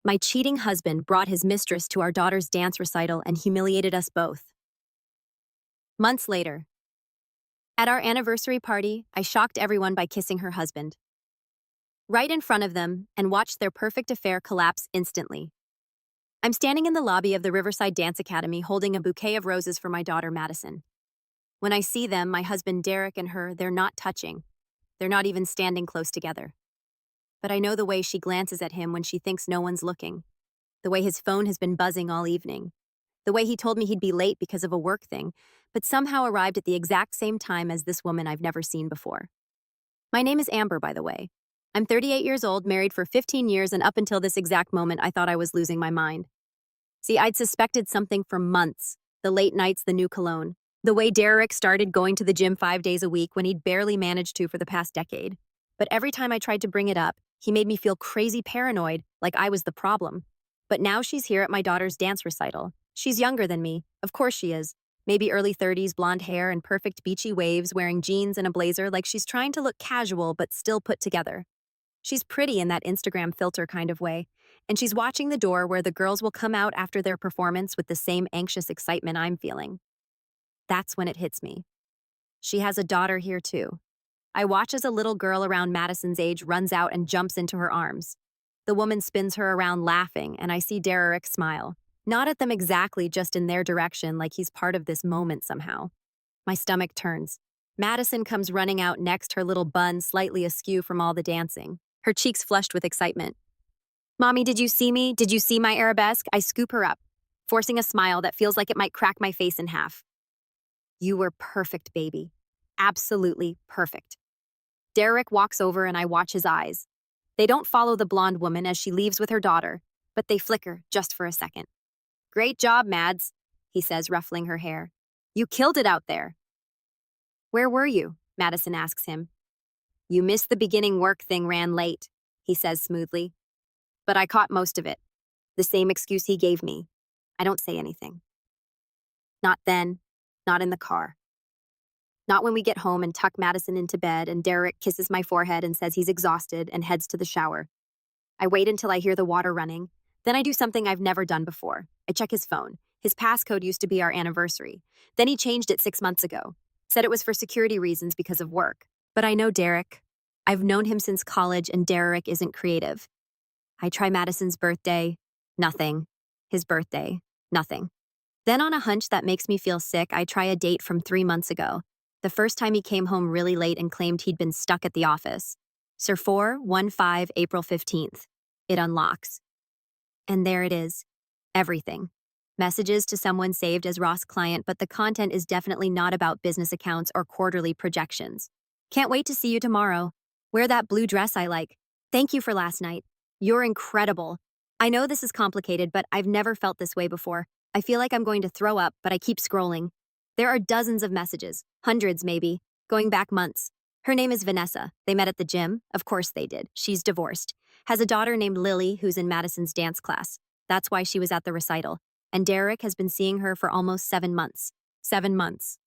My cheating husband brought his mistress to our daughter's dance recital and humiliated us both. Months later, at our anniversary party, I shocked everyone by kissing her husband. Right in front of them, and watched their perfect affair collapse instantly. I'm standing in the lobby of the Riverside Dance Academy holding a bouquet of roses for my daughter, Madison. When I see them, my husband Derek and her, they're not touching. They're not even standing close together. But I know the way she glances at him when she thinks no one's looking. The way his phone has been buzzing all evening. The way he told me he'd be late because of a work thing, but somehow arrived at the exact same time as this woman I've never seen before. My name is Amber, by the way. I'm 38 years old, married for 15 years, and up until this exact moment, I thought I was losing my mind. See, I'd suspected something for months. The late nights, the new cologne. The way Derek started going to the gym 5 days a week when he'd barely managed to for the past decade. But every time I tried to bring it up, he made me feel crazy paranoid, like I was the problem. But now she's here at my daughter's dance recital. She's younger than me. Of course she is. Maybe early 30s, blonde hair and perfect beachy waves, wearing jeans and a blazer like she's trying to look casual but still put together. She's pretty in that Instagram filter kind of way, and she's watching the door where the girls will come out after their performance with the same anxious excitement I'm feeling. That's when it hits me. She has a daughter here too. I watch as a little girl around Madison's age runs out and jumps into her arms. The woman spins her around laughing, and I see Derek smile. Not at them exactly, just in their direction, like he's part of this moment somehow. My stomach turns. Madison comes running out next, her little bun slightly askew from all the dancing. Her cheeks flushed with excitement. "Mommy, did you see me? Did you see my arabesque?" I scoop her up, forcing a smile that feels like it might crack my face in half. "You were perfect, baby. Absolutely perfect." Derek walks over and I watch his eyes. They don't follow the blonde woman as she leaves with her daughter, but they flicker just for a second. "Great job, Mads," he says, ruffling her hair. "You killed it out there." "Where were you?" Madison asks him. "You missed the beginning, work thing ran late," he says smoothly. But I caught most of it. The same excuse he gave me. I don't say anything. Not then, not in the car. Not when we get home and tuck Madison into bed and Derek kisses my forehead and says he's exhausted and heads to the shower. I wait until I hear the water running. Then I do something I've never done before. I check his phone. His passcode used to be our anniversary. Then he changed it 6 months ago. Said it was for security reasons because of work. But I know Derek. I've known him since college, and Derek isn't creative. I try Madison's birthday. Nothing. His birthday. Nothing. Then on a hunch that makes me feel sick, I try a date from 3 months ago. The first time he came home really late and claimed he'd been stuck at the office. Sir 415 April 15th. It unlocks. And there it is. Everything. Messages to someone saved as Ross client, but the content is definitely not about business accounts or quarterly projections. "Can't wait to see you tomorrow. Wear that blue dress I like. Thank you for last night. You're incredible. I know this is complicated, but I've never felt this way before. I feel like I'm going to throw up, but I keep scrolling." There are dozens of messages, hundreds maybe, going back months. Her name is Vanessa. They met at the gym. Of course they did. She's divorced. Has a daughter named Lily who's in Madison's dance class. That's why she was at the recital. And Derek has been seeing her for almost 7 months. 7 months.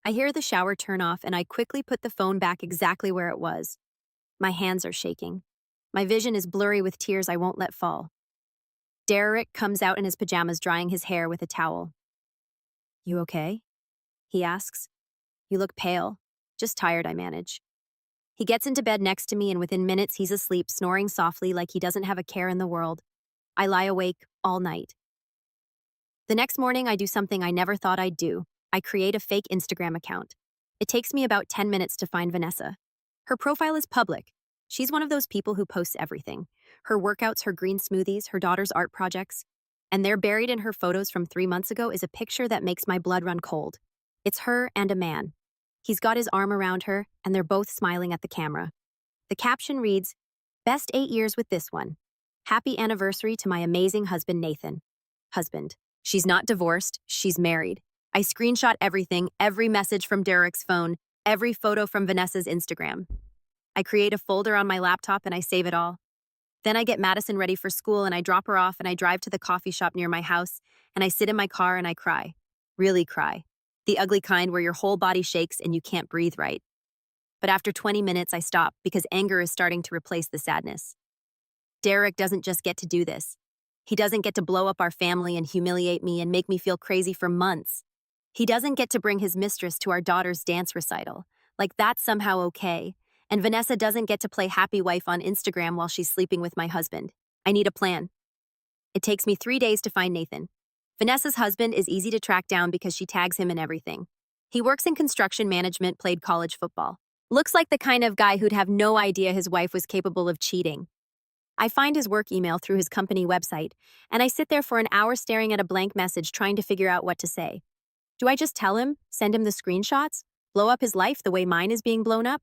I hear the shower turn off and I quickly put the phone back exactly where it was. My hands are shaking. My vision is blurry with tears I won't let fall. Derek comes out in his pajamas, drying his hair with a towel. "You okay?" he asks. "You look pale." "Just tired," I manage. He gets into bed next to me and within minutes he's asleep, snoring softly like he doesn't have a care in the world. I lie awake all night. The next morning I do something I never thought I'd do. I create a fake Instagram account. It takes me about 10 minutes to find Vanessa. Her profile is public. She's one of those people who posts everything. Her workouts, her green smoothies, her daughter's art projects. And there, buried in her photos from 3 months ago, is a picture that makes my blood run cold. It's her and a man. He's got his arm around her, and they're both smiling at the camera. The caption reads, "Best 8 years with this one. Happy anniversary to my amazing husband, Nathan." Husband. She's not divorced, she's married. I screenshot everything, every message from Derek's phone, every photo from Vanessa's Instagram. I create a folder on my laptop and I save it all. Then I get Madison ready for school and I drop her off and I drive to the coffee shop near my house and I sit in my car and I cry. Really cry. The ugly kind where your whole body shakes and you can't breathe right. But after 20 minutes, I stop because anger is starting to replace the sadness. Derek doesn't just get to do this. He doesn't get to blow up our family and humiliate me and make me feel crazy for months. He doesn't get to bring his mistress to our daughter's dance recital. Like that's somehow okay. And Vanessa doesn't get to play happy wife on Instagram while she's sleeping with my husband. I need a plan. It takes me 3 days to find Nathan. Vanessa's husband is easy to track down because she tags him in everything. He works in construction management, played college football. Looks like the kind of guy who'd have no idea his wife was capable of cheating. I find his work email through his company website, and I sit there for an hour staring at a blank message trying to figure out what to say. Do I just tell him, send him the screenshots, blow up his life the way mine is being blown up?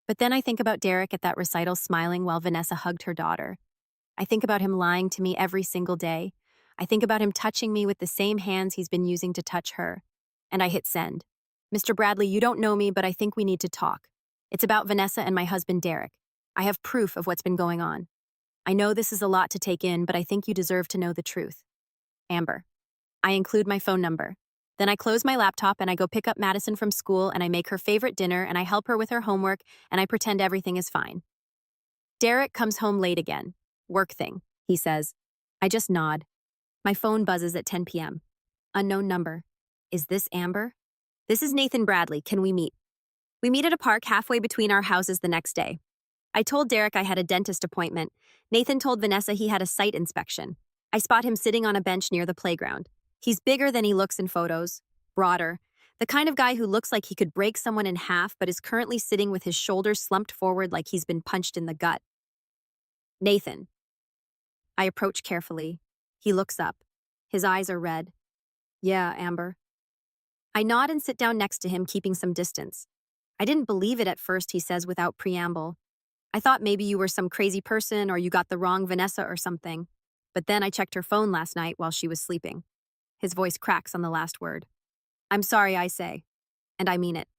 But then I think about Derek at that recital smiling while Vanessa hugged her daughter. I think about him lying to me every single day. I think about him touching me with the same hands he's been using to touch her. And I hit send. Mr. Bradley, you don't know me, but I think we need to talk. It's about Vanessa and my husband, Derek. I have proof of what's been going on. I know this is a lot to take in, but I think you deserve to know the truth. Amber. I include my phone number. Then I close my laptop and I go pick up Madison from school and I make her favorite dinner and I help her with her homework and I pretend everything is fine. Derek comes home late again. Work thing, he says. I just nod. My phone buzzes at 10 p.m. Unknown number. Is this Amber? This is Nathan Bradley. Can we meet? We meet at a park halfway between our houses the next day. I told Derek I had a dentist appointment. Nathan told Vanessa he had a site inspection. I spot him sitting on a bench near the playground. He's bigger than he looks in photos, broader, the kind of guy who looks like he could break someone in half but is currently sitting with his shoulders slumped forward like he's been punched in the gut. Nathan. I approach carefully. He looks up. His eyes are red. Yeah, Amber. I nod and sit down next to him, keeping some distance. I didn't believe it at first, he says without preamble. I thought maybe you were some crazy person or you got the wrong Vanessa or something. But then I checked her phone last night while she was sleeping. His voice cracks on the last word. I'm sorry, I say. And I mean it.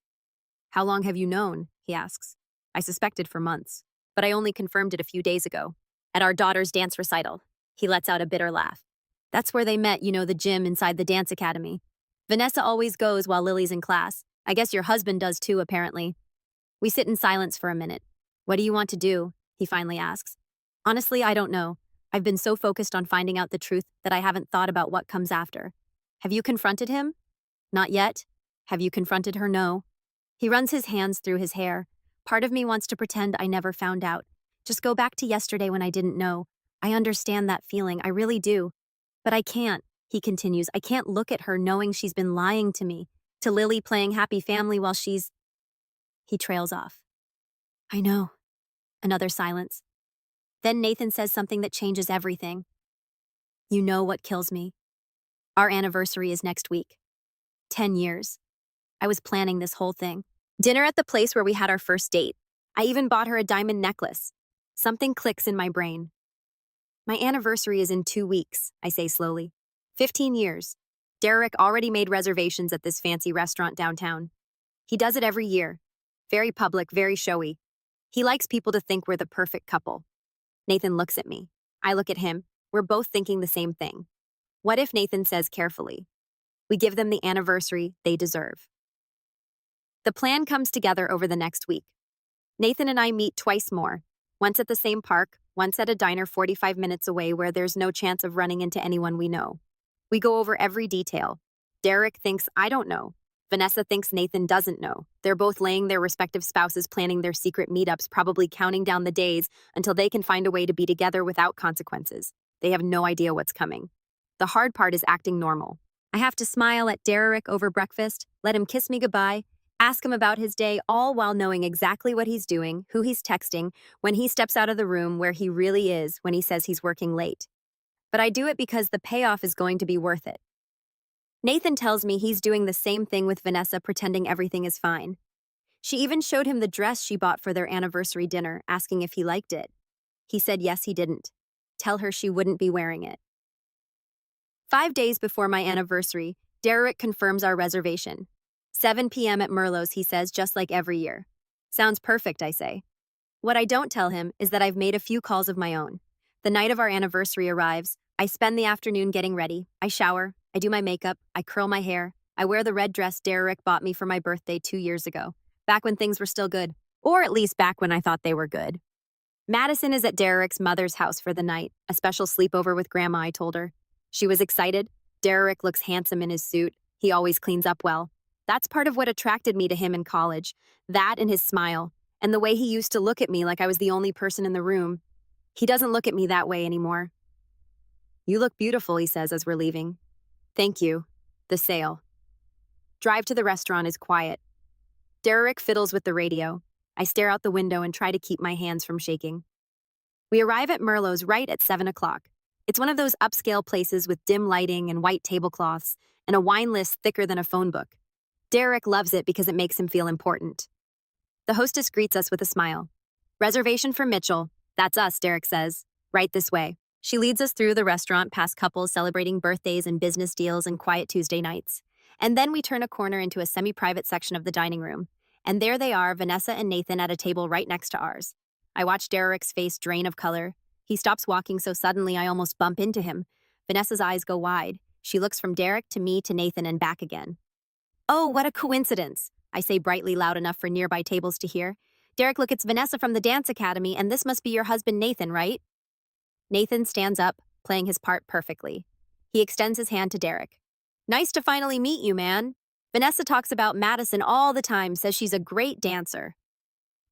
How long have you known? He asks. I suspected for months, but I only confirmed it a few days ago. At our daughter's dance recital. He lets out a bitter laugh. That's where they met, the gym inside the dance academy. Vanessa always goes while Lily's in class. I guess your husband does too, apparently. We sit in silence for a minute. What do you want to do? He finally asks. Honestly, I don't know. I've been so focused on finding out the truth that I haven't thought about what comes after. Have you confronted him? Not yet. Have you confronted her? No. He runs his hands through his hair. Part of me wants to pretend I never found out. Just go back to yesterday when I didn't know. I understand that feeling, I really do. But I can't, he continues. I can't look at her knowing she's been lying to me, to Lily playing happy family while she's... He trails off. I know. Another silence. Then Nathan says something that changes everything. You know what kills me? Our anniversary is next week. 10 years. I was planning this whole thing. Dinner at the place where we had our first date. I even bought her a diamond necklace. Something clicks in my brain. My anniversary is in 2 weeks, I say slowly. 15 years. Derek already made reservations at this fancy restaurant downtown. He does it every year. Very public, very showy. He likes people to think we're the perfect couple. Nathan looks at me. I look at him. We're both thinking the same thing. What if Nathan says carefully? We give them the anniversary they deserve. The plan comes together over the next week. Nathan and I meet twice more, once at the same park, once at a diner 45 minutes away where there's no chance of running into anyone we know. We go over every detail. Derek thinks I don't know. Vanessa thinks Nathan doesn't know. They're both laying their respective spouses planning their secret meetups, probably counting down the days until they can find a way to be together without consequences. They have no idea what's coming. The hard part is acting normal. I have to smile at Derek over breakfast, let him kiss me goodbye, ask him about his day, all while knowing exactly what he's doing, who he's texting, when he steps out of the room, where he really is when he says he's working late. But I do it because the payoff is going to be worth it. Nathan tells me he's doing the same thing with Vanessa, pretending everything is fine. She even showed him the dress she bought for their anniversary dinner, asking if he liked it. He said yes, he didn't. Tell her she wouldn't be wearing it. 5 days before my anniversary, Derek confirms our reservation. 7 p.m. at Merlot's, he says, just like every year. Sounds perfect, I say. What I don't tell him is that I've made a few calls of my own. The night of our anniversary arrives. I spend the afternoon getting ready. I shower. I do my makeup. I curl my hair. I wear the red dress Derek bought me for my birthday 2 years ago, back when things were still good, or at least back when I thought they were good. Madison is at Derek's mother's house for the night, a special sleepover with Grandma, I told her. She was excited. Derek looks handsome in his suit. He always cleans up well. That's part of what attracted me to him in college. That and his smile, and the way he used to look at me like I was the only person in the room. He doesn't look at me that way anymore. You look beautiful, he says as we're leaving. Thank you. The sale. Drive to the restaurant is quiet. Derek fiddles with the radio. I stare out the window and try to keep my hands from shaking. We arrive at Merlot's right at 7 o'clock. It's one of those upscale places with dim lighting and white tablecloths and a wine list thicker than a phone book. Derek loves it because it makes him feel important. The hostess greets us with a smile. Reservation for Mitchell. That's us, Derek says. Right this way. She leads us through the restaurant past couples celebrating birthdays and business deals and quiet Tuesday nights. And then we turn a corner into a semi-private section of the dining room. And there they are, Vanessa and Nathan at a table right next to ours. I watch Derek's face drain of color. He stops walking so suddenly I almost bump into him. Vanessa's eyes go wide. She looks from Derek to me to Nathan and back again. Oh, what a coincidence, I say brightly loud enough for nearby tables to hear. Derek, look, it's Vanessa from the dance academy, and this must be your husband Nathan, right? Nathan stands up, playing his part perfectly. He extends his hand to Derek. Nice to finally meet you, man. Vanessa talks about Madison all the time, says she's a great dancer.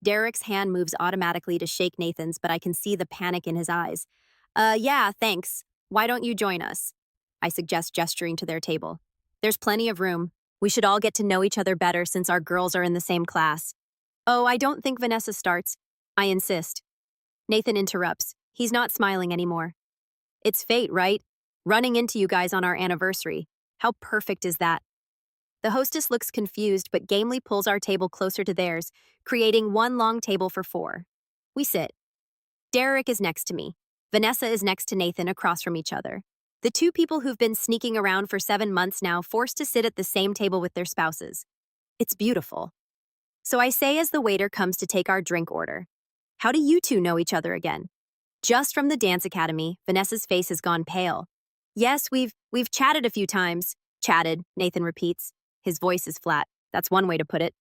Derek's hand moves automatically to shake Nathan's, but I can see the panic in his eyes. Yeah, thanks. Why don't you join us? I suggest, gesturing to their table. There's plenty of room. We should all get to know each other better since our girls are in the same class. Oh, I don't think Vanessa starts. I insist. Nathan interrupts. He's not smiling anymore. It's fate, right? Running into you guys on our anniversary. How perfect is that? The hostess looks confused but gamely pulls our table closer to theirs, creating one long table for four. We sit. Derek is next to me. Vanessa is next to Nathan across from each other. The two people who've been sneaking around for 7 months now forced to sit at the same table with their spouses. It's beautiful. So I say as the waiter comes to take our drink order. How do you two know each other again? Just from the dance academy, Vanessa's face has gone pale. Yes, we've chatted a few times. Chatted, Nathan repeats. His voice is flat. That's one way to put it.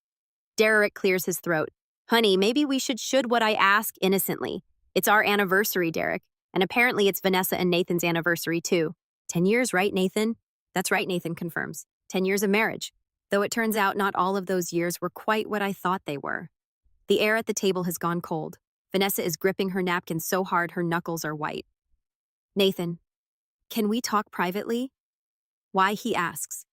Derek clears his throat. Honey, maybe we should what I ask innocently. It's our anniversary, Derek. And apparently it's Vanessa and Nathan's anniversary too. 10 years, right, Nathan? That's right, Nathan confirms. 10 years of marriage. Though it turns out not all of those years were quite what I thought they were. The air at the table has gone cold. Vanessa is gripping her napkin so hard her knuckles are white. Nathan, can we talk privately? Why, he asks.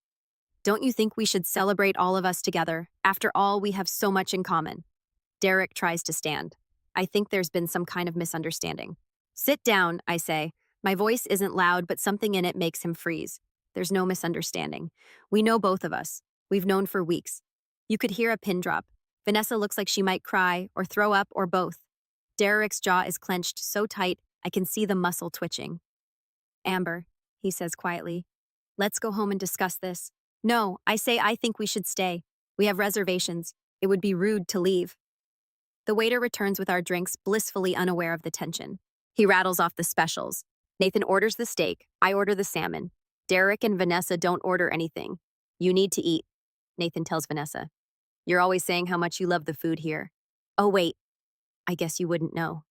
Don't you think we should celebrate all of us together? After all, we have so much in common. Derek tries to stand. I think there's been some kind of misunderstanding. Sit down, I say. My voice isn't loud, but something in it makes him freeze. There's no misunderstanding. We know both of us. We've known for weeks. You could hear a pin drop. Vanessa looks like she might cry or throw up or both. Derek's jaw is clenched so tight I can see the muscle twitching. Amber, he says quietly, let's go home and discuss this. No, I say I think we should stay. We have reservations. It would be rude to leave. The waiter returns with our drinks, blissfully unaware of the tension. He rattles off the specials. Nathan orders the steak. I order the salmon. Derek and Vanessa don't order anything. You need to eat, Nathan tells Vanessa. You're always saying how much you love the food here. Oh, wait. I guess you wouldn't know.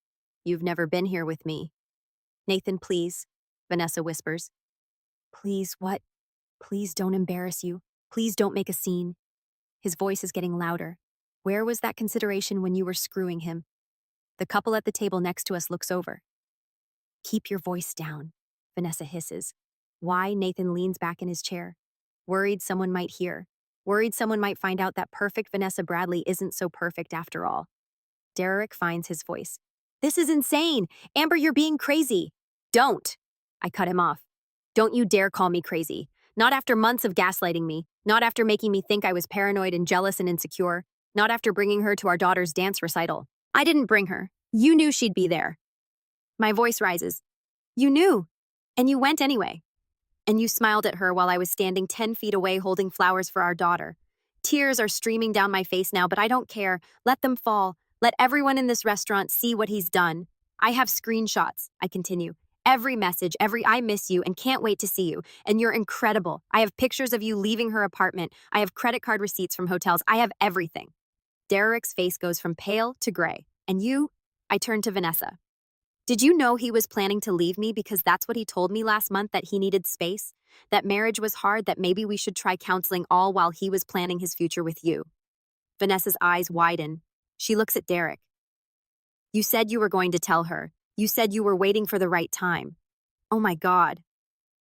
You've never been here with me. Nathan, please, Vanessa whispers. Please, what? Please don't embarrass you. Please don't make a scene. His voice is getting louder. Where was that consideration when you were screwing him? The couple at the table next to us looks over. Keep your voice down, Vanessa hisses. Why? Nathan leans back in his chair. Worried someone might hear. Worried someone might find out that perfect Vanessa Bradley isn't so perfect after all. Derek finds his voice. This is insane! Amber, you're being crazy! Don't! I cut him off. Don't you dare call me crazy. Not after months of gaslighting me. Not after making me think I was paranoid and jealous and insecure. Not after bringing her to our daughter's dance recital. I didn't bring her. You knew she'd be there. My voice rises. You knew. And you went anyway. And you smiled at her while I was standing 10 feet away holding flowers for our daughter. Tears are streaming down my face now, but I don't care. Let them fall. Let everyone in this restaurant see what he's done. I have screenshots, I continue. Every message, every I miss you and can't wait to see you. And you're incredible. I have pictures of you leaving her apartment. I have credit card receipts from hotels. I have everything. Derek's face goes from pale to gray. And you? I turned to Vanessa. Did you know he was planning to leave me because that's what he told me last month, that he needed space? That marriage was hard, that maybe we should try counseling, all while he was planning his future with you. Vanessa's eyes widen. She looks at Derek. You said you were going to tell her. You said you were waiting for the right time. Oh my God.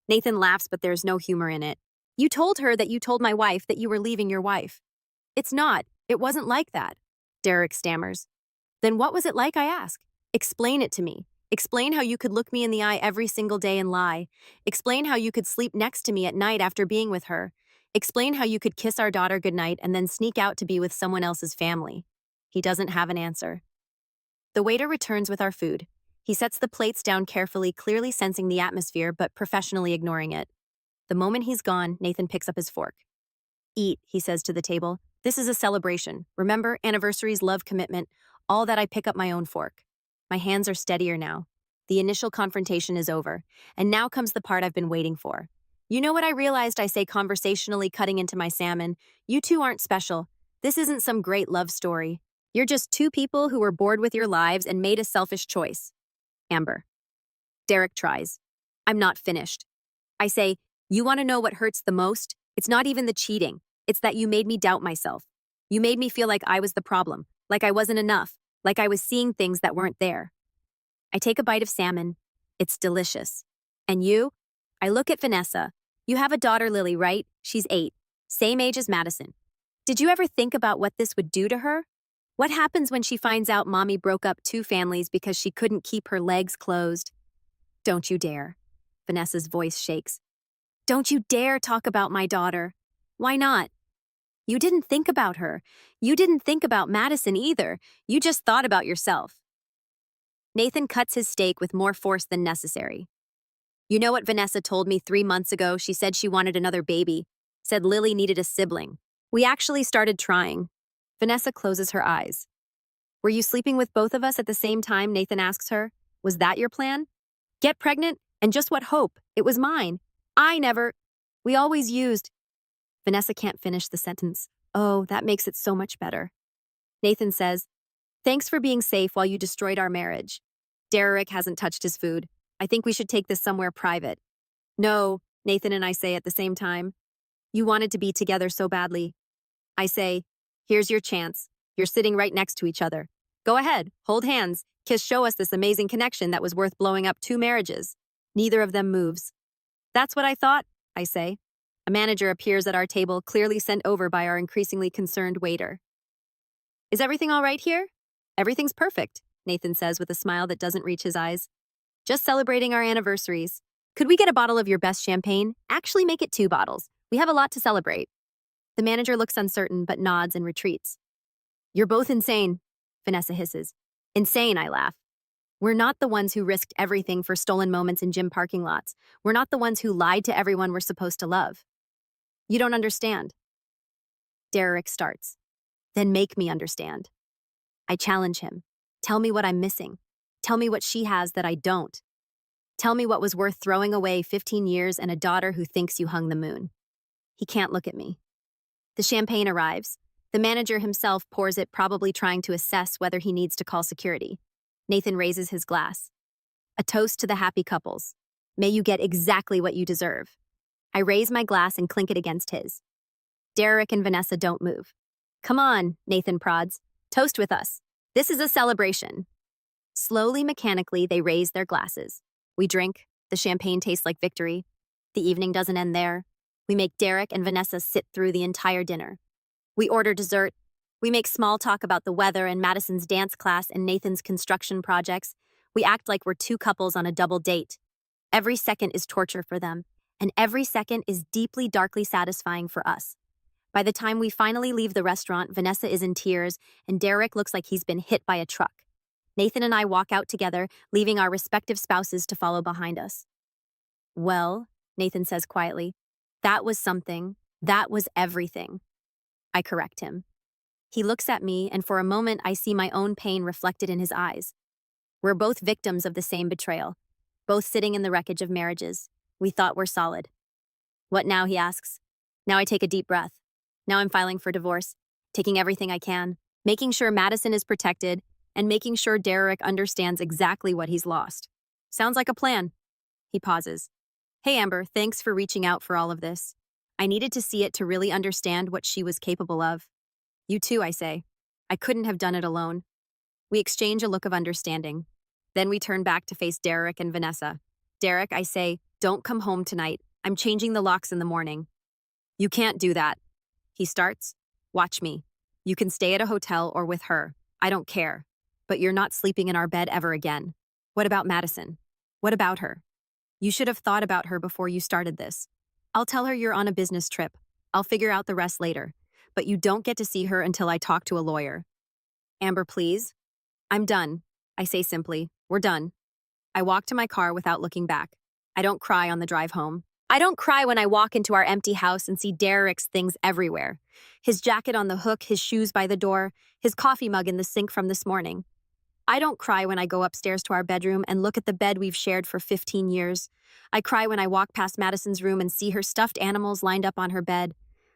Nathan laughs, but there's no humor in it. You told her that you told my wife that you were leaving your wife. It's not. It wasn't like that. Derek stammers. Then what was it like, I ask? Explain it to me. Explain how you could look me in the eye every single day and lie. Explain how you could sleep next to me at night after being with her. Explain how you could kiss our daughter goodnight and then sneak out to be with someone else's family. He doesn't have an answer. The waiter returns with our food. He sets the plates down carefully, clearly sensing the atmosphere but professionally ignoring it. The moment he's gone, Nathan picks up his fork. Eat, he says to the table. This is a celebration. Remember, anniversaries, love, commitment, all that. I pick up my own fork. My hands are steadier now. The initial confrontation is over, and now comes the part I've been waiting for. You know what I realized, I say conversationally, cutting into my salmon? You two aren't special. This isn't some great love story. You're just two people who were bored with your lives and made a selfish choice. Amber. Derek tries. I'm not finished. I say, you want to know what hurts the most? It's not even the cheating. It's that you made me doubt myself. You made me feel like I was the problem, like I wasn't enough, like I was seeing things that weren't there. I take a bite of salmon. It's delicious. And you? I look at Vanessa. You have a daughter, Lily, right? She's 8. Same age as Madison. Did you ever think about what this would do to her? What happens when she finds out mommy broke up 2 families because she couldn't keep her legs closed? Don't you dare. Vanessa's voice shakes. Don't you dare talk about my daughter. Why not? You didn't think about her. You didn't think about Madison either. You just thought about yourself. Nathan cuts his steak with more force than necessary. You know what Vanessa told me 3 months ago? She said she wanted another baby. Said Lily needed a sibling. We actually started trying. Vanessa closes her eyes. Were you sleeping with both of us at the same time? Nathan asks her. Was that your plan? Get pregnant? And just what hope? It was mine. We always used. Vanessa can't finish the sentence. Oh, that makes it so much better. Nathan says, thanks for being safe while you destroyed our marriage. Derek hasn't touched his food. I think we should take this somewhere private. No, Nathan and I say at the same time. You wanted to be together so badly. I say, here's your chance. You're sitting right next to each other. Go ahead, hold hands, kiss, show us this amazing connection that was worth blowing up 2 marriages. Neither of them moves. That's what I thought, I say. A manager appears at our table, clearly sent over by our increasingly concerned waiter. Is everything all right here? Everything's perfect, Nathan says with a smile that doesn't reach his eyes. Just celebrating our anniversaries. Could we get a bottle of your best champagne? Actually, make it 2 bottles. We have a lot to celebrate. The manager looks uncertain but nods and retreats. You're both insane, Vanessa hisses. Insane, I laugh. We're not the ones who risked everything for stolen moments in gym parking lots. We're not the ones who lied to everyone we're supposed to love. You don't understand. Derek starts. Then make me understand. I challenge him. Tell me what I'm missing. Tell me what she has that I don't. Tell me what was worth throwing away 15 years and a daughter who thinks you hung the moon. He can't look at me. The champagne arrives. The manager himself pours it, probably trying to assess whether he needs to call security. Nathan raises his glass. A toast to the happy couples. May you get exactly what you deserve. I raise my glass and clink it against his. Derek and Vanessa don't move. Come on, Nathan prods. Toast with us. This is a celebration. Slowly, mechanically, they raise their glasses. We drink. The champagne tastes like victory. The evening doesn't end there. We make Derek and Vanessa sit through the entire dinner. We order dessert. We make small talk about the weather and Madison's dance class and Nathan's construction projects. We act like we're 2 couples on a double date. Every second is torture for them, and every second is deeply, darkly satisfying for us. By the time we finally leave the restaurant, Vanessa is in tears, and Derek looks like he's been hit by a truck. Nathan and I walk out together, leaving our respective spouses to follow behind us. Well, Nathan says quietly, that was something. That was everything. I correct him. He looks at me, and for a moment I see my own pain reflected in his eyes. We're both victims of the same betrayal, both sitting in the wreckage of marriages. We thought we're solid. What now, he asks. Now I take a deep breath. Now I'm filing for divorce, taking everything I can, making sure Madison is protected, and making sure Derek understands exactly what he's lost. Sounds like a plan. He pauses. Hey, Amber, thanks for reaching out for all of this. I needed to see it to really understand what she was capable of. You too, I say. I couldn't have done it alone. We exchange a look of understanding. Then we turn back to face Derek and Vanessa. Derek, I say, don't come home tonight. I'm changing the locks in the morning. You can't do that. He starts. Watch me. You can stay at a hotel or with her. I don't care. But you're not sleeping in our bed ever again. What about Madison? What about her? You should have thought about her before you started this. I'll tell her you're on a business trip. I'll figure out the rest later. But you don't get to see her until I talk to a lawyer. Amber, please. I'm done. I say simply, we're done. I walk to my car without looking back. I don't cry on the drive home. I don't cry when I walk into our empty house and see Derek's things everywhere. His jacket on the hook, his shoes by the door, his coffee mug in the sink from this morning. I don't cry when I go upstairs to our bedroom and look at the bed we've shared for 15 years. I cry when I walk past Madison's room and see her stuffed animals lined up on her bed.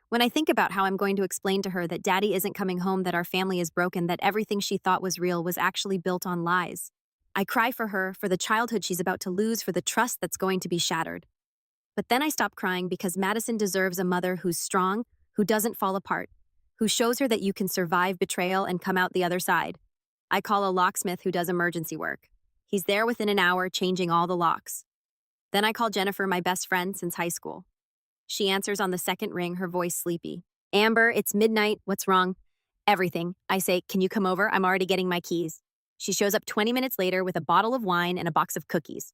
When I think about how I'm going to explain to her that Daddy isn't coming home, that our family is broken, that everything she thought was real was actually built on lies. I cry for her, for the childhood she's about to lose, for the trust that's going to be shattered. But then I stop crying because Madison deserves a mother who's strong, who doesn't fall apart, who shows her that you can survive betrayal and come out the other side. I call a locksmith who does emergency work. He's there within an hour, changing all the locks. Then I call Jennifer, my best friend since high school. She answers on the second ring, her voice sleepy. Amber, it's midnight. What's wrong? Everything. I say, can you come over? I'm already getting my keys. She shows up 20 minutes later with a bottle of wine and a box of cookies.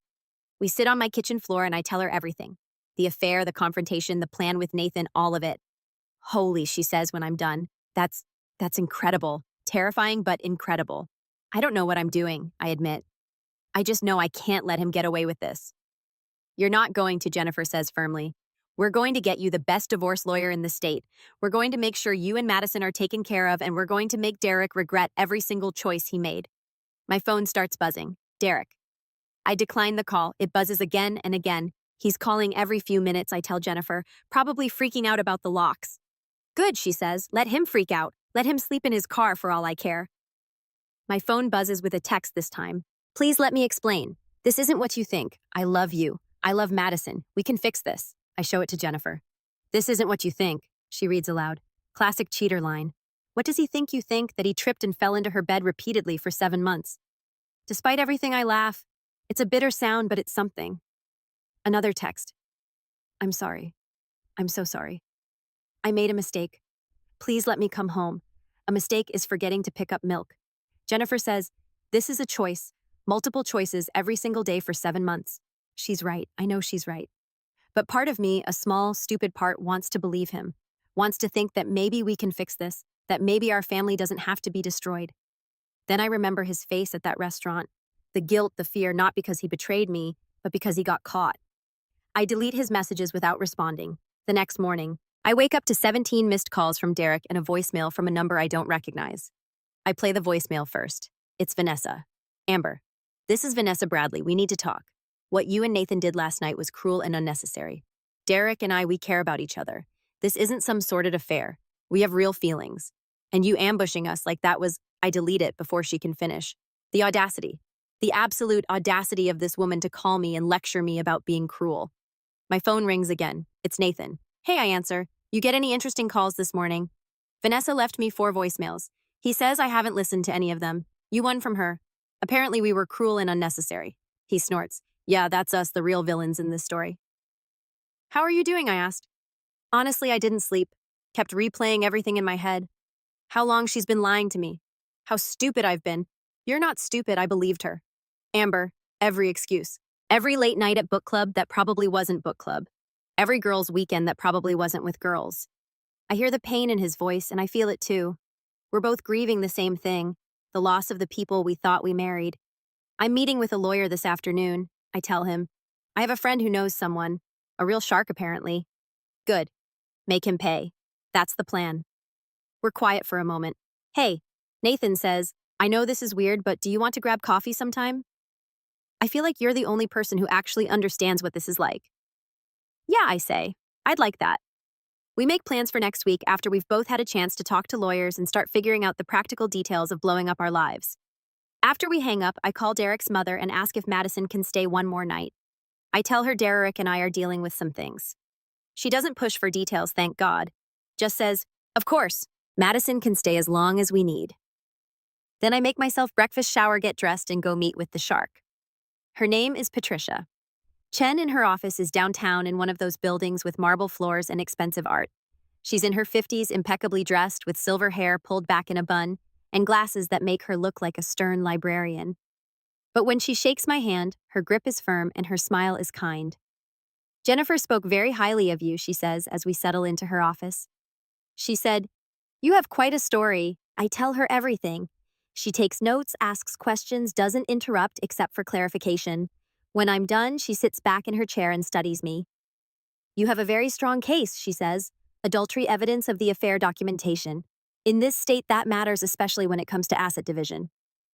We sit on my kitchen floor and I tell her everything. The affair, the confrontation, the plan with Nathan, all of it. Holy, she says when I'm done. That's incredible. Terrifying, but incredible. I don't know what I'm doing, I admit. I just know I can't let him get away with this. You're not going to, Jennifer says firmly. We're going to get you the best divorce lawyer in the state. We're going to make sure you and Madison are taken care of, and we're going to make Derek regret every single choice he made. My phone starts buzzing. Derek. I decline the call. It buzzes again and again. He's calling every few minutes, I tell Jennifer, probably freaking out about the locks. Good, she says. Let him freak out. Let him sleep in his car for all I care. My phone buzzes with a text this time. Please let me explain. This isn't what you think. I love you. I love Madison. We can fix this. I show it to Jennifer. This isn't what you think, she reads aloud. Classic cheater line. What does he think you think, that he tripped and fell into her bed repeatedly for 7 months? Despite everything, I laugh. It's a bitter sound, but it's something. Another text. I'm sorry. I'm so sorry. I made a mistake. Please let me come home. A mistake is forgetting to pick up milk. Jennifer says, this is a choice. Multiple choices every single day for 7 months. She's right. I know she's right. But part of me, a small, stupid part, wants to believe him, wants to think that maybe we can fix this, that maybe our family doesn't have to be destroyed. Then I remember his face at that restaurant, the guilt, the fear, not because he betrayed me, but because he got caught. I delete his messages without responding. The next morning, I wake up to 17 missed calls from Derek and a voicemail from a number I don't recognize. I play the voicemail first. It's Vanessa. Amber, this is Vanessa Bradley. We need to talk. What you and Nathan did last night was cruel and unnecessary. Derek and I, we care about each other. This isn't some sordid affair. We have real feelings. And you ambushing us like that was, I delete it before she can finish. The audacity. The absolute audacity of this woman to call me and lecture me about being cruel. My phone rings again. It's Nathan. Hey, I answer. You get any interesting calls this morning? Vanessa left me 4 voicemails. He says I haven't listened to any of them. You won from her. Apparently we were cruel and unnecessary. He snorts. Yeah, that's us, the real villains in this story. How are you doing, I asked. Honestly, I didn't sleep. Kept replaying everything in my head. How long she's been lying to me. How stupid I've been. You're not stupid, I believed her. Amber, every excuse. Every late night at book club that probably wasn't book club. Every girls' weekend that probably wasn't with girls. I hear the pain in his voice, and I feel it too. We're both grieving the same thing, the loss of the people we thought we married. I'm meeting with a lawyer this afternoon, I tell him. I have a friend who knows someone. A real shark, apparently. Good. Make him pay. That's the plan. We're quiet for a moment. Hey, Nathan says, I know this is weird, but do you want to grab coffee sometime? I feel like you're the only person who actually understands what this is like. Yeah, I say. I'd like that. We make plans for next week after we've both had a chance to talk to lawyers and start figuring out the practical details of blowing up our lives. After we hang up, I call Derek's mother and ask if Madison can stay one more night. I tell her Derek and I are dealing with some things. She doesn't push for details, thank God. Just says, "Of course, Madison can stay as long as we need." Then I make myself breakfast, shower, get dressed, and go meet with the shark. Her name is Patricia. Chen in her office is downtown in one of those buildings with marble floors and expensive art. She's in her 50s, impeccably dressed, with silver hair pulled back in a bun, and glasses that make her look like a stern librarian. But when she shakes my hand, her grip is firm and her smile is kind. "Jennifer spoke very highly of you," she says as we settle into her office. She said, "You have quite a story." I tell her everything. She takes notes, asks questions, doesn't interrupt except for clarification. When I'm done, she sits back in her chair and studies me. "You have a very strong case," she says. "Adultery evidence of the affair documentation. In this state, that matters, especially when it comes to asset division."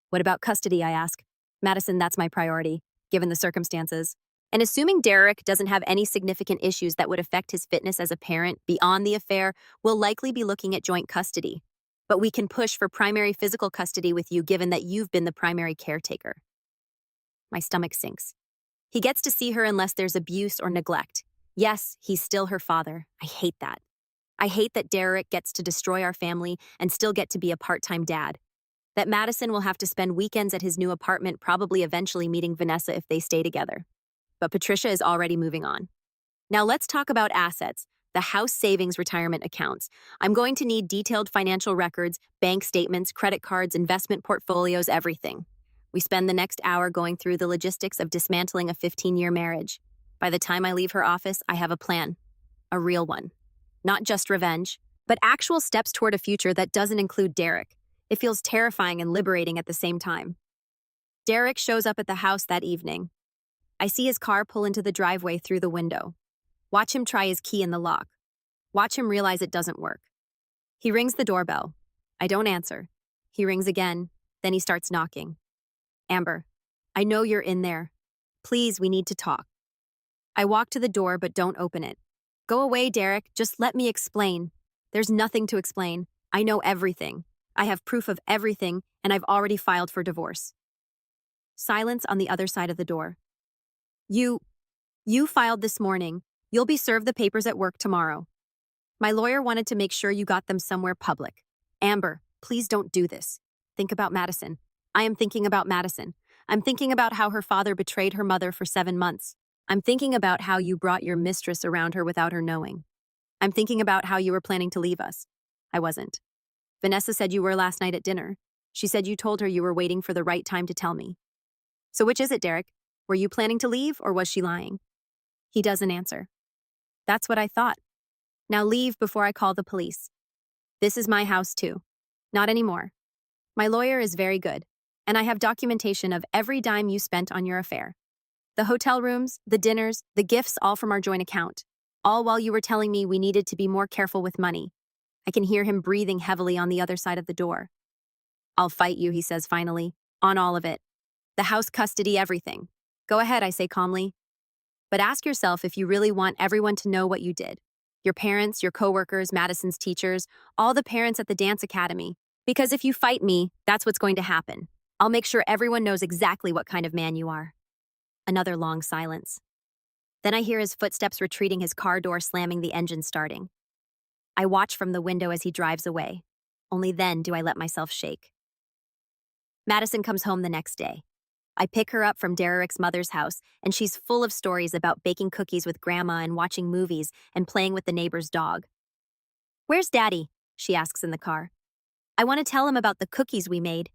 "What about custody?" I ask. "Madison, that's my priority, given the circumstances. And assuming Derek doesn't have any significant issues that would affect his fitness as a parent beyond the affair, we'll likely be looking at joint custody. But we can push for primary physical custody with you given that you've been the primary caretaker." My stomach sinks. He gets to see her unless there's abuse or neglect. Yes, he's still her father. I hate that. I hate that Derek gets to destroy our family and still get to be a part-time dad. That Madison will have to spend weekends at his new apartment, probably eventually meeting Vanessa if they stay together. But Patricia is already moving on. Now let's talk about assets, the house savings retirement accounts. I'm going to need detailed financial records, bank statements, credit cards, investment portfolios, everything. We spend the next hour going through the logistics of dismantling a 15-year marriage. By the time I leave her office, I have a plan. A real one. Not just revenge, but actual steps toward a future that doesn't include Derek. It feels terrifying and liberating at the same time. Derek shows up at the house that evening. I see his car pull into the driveway through the window. Watch him try his key in the lock. Watch him realize it doesn't work. He rings the doorbell. I don't answer. He rings again, then he starts knocking. "Amber, I know you're in there. Please, we need to talk." I walk to the door but don't open it. "Go away, Derek. Just let me explain." "There's nothing to explain. I know everything. I have proof of everything, and I've already filed for divorce." Silence on the other side of the door. You filed this morning. You'll be served the papers at work tomorrow. My lawyer wanted to make sure you got them somewhere public. Amber, please don't do this. Think about Madison. I am thinking about Madison. I'm thinking about how her father betrayed her mother for 7 months. I'm thinking about how you brought your mistress around her without her knowing. I'm thinking about how you were planning to leave us. I wasn't. Vanessa said you were last night at dinner. She said you told her you were waiting for the right time to tell me. So which is it, Derek? Were you planning to leave, or was she lying? He doesn't answer. That's what I thought. Now leave before I call the police. This is my house too. Not anymore. My lawyer is very good, and I have documentation of every dime you spent on your affair. The hotel rooms, the dinners, the gifts, all from our joint account. All while you were telling me we needed to be more careful with money. I can hear him breathing heavily on the other side of the door. I'll fight you, he says finally, on all of it. The house, custody, everything. Go ahead, I say calmly. But ask yourself if you really want everyone to know what you did. Your parents, your coworkers, Madison's teachers, all the parents at the dance academy. Because if you fight me, that's what's going to happen. I'll make sure everyone knows exactly what kind of man you are. Another long silence. Then I hear his footsteps retreating, his car door slamming, the engine starting. I watch from the window as he drives away. Only then do I let myself shake. Madison comes home the next day. I pick her up from Derek's mother's house, and she's full of stories about baking cookies with Grandma and watching movies and playing with the neighbor's dog. "Where's Daddy?" she asks in the car. "I want to tell him about the cookies we made."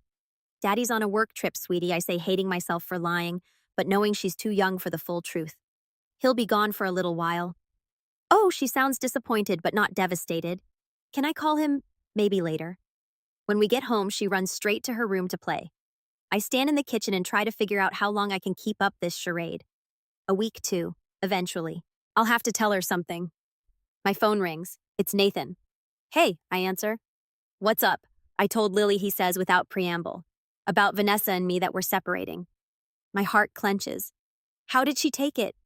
"Daddy's on a work trip, sweetie," I say, hating myself for lying, but knowing she's too young for the full truth. "He'll be gone for a little while." "Oh," she sounds disappointed but not devastated. "Can I call him maybe later?" When we get home, she runs straight to her room to play. I stand in the kitchen and try to figure out how long I can keep up this charade. A week, too, eventually. I'll have to tell her something. My phone rings. It's Nathan. "Hey," I answer. "What's up?" I told Lily, he says without preamble. About Vanessa and me that we're separating. My heart clenches. How did she take it?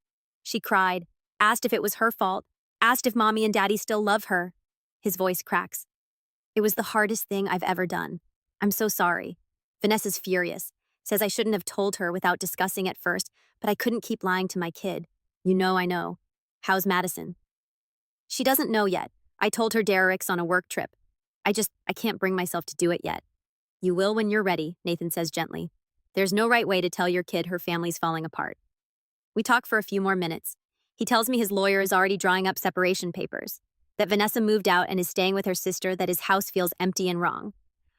She cried, asked if it was her fault, asked if Mommy and Daddy still love her. His voice cracks. "It was the hardest thing I've ever done. I'm so sorry." Vanessa's furious. Says I shouldn't have told her without discussing it first, but I couldn't keep lying to my kid. You know I know. How's Madison? She doesn't know yet. I told her Derek's on a work trip. I can't bring myself to do it yet. You will when you're ready, Nathan says gently. There's no right way to tell your kid her family's falling apart. We talk for a few more minutes. He tells me his lawyer is already drawing up separation papers, that Vanessa moved out and is staying with her sister, that his house feels empty and wrong.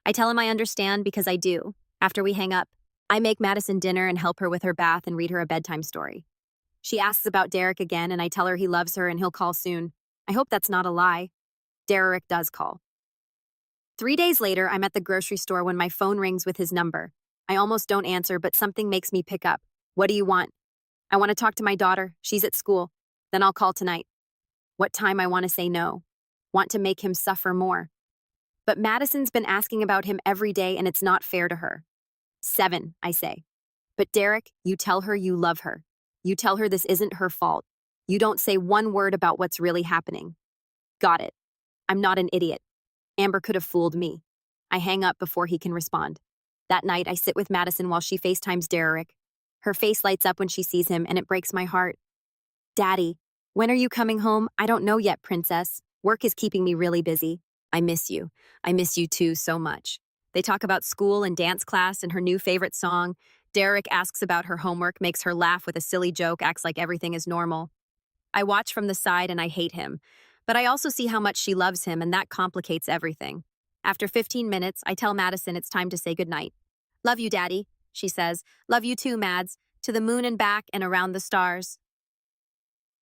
I tell him I understand because I do. After we hang up, I make Madison dinner and help her with her bath and read her a bedtime story. She asks about Derek again, and I tell her he loves her and he'll call soon. I hope that's not a lie. Derek does call. 3 days later, I'm at the grocery store when my phone rings with his number. I almost don't answer, but something makes me pick up. What do you want? I want to talk to my daughter. She's at school. Then I'll call tonight. What time I want to say no. Want to make him suffer more. But Madison's been asking about him every day, and it's not fair to her. 7, I say. But Derek, you tell her you love her. You tell her this isn't her fault. You don't say one word about what's really happening. Got it. I'm not an idiot. Amber could have fooled me. I hang up before he can respond. That night, I sit with Madison while she FaceTimes Derek. Her face lights up when she sees him, and it breaks my heart. Daddy, when are you coming home? I don't know yet, princess. Work is keeping me really busy. I miss you. I miss you too so much. They talk about school and dance class and her new favorite song. Derek asks about her homework, makes her laugh with a silly joke, acts like everything is normal. I watch from the side and I hate him. But I also see how much she loves him, and that complicates everything. After 15 minutes, I tell Madison it's time to say goodnight. Love you, Daddy, she says. Love you too, Mads. To the moon and back and around the stars.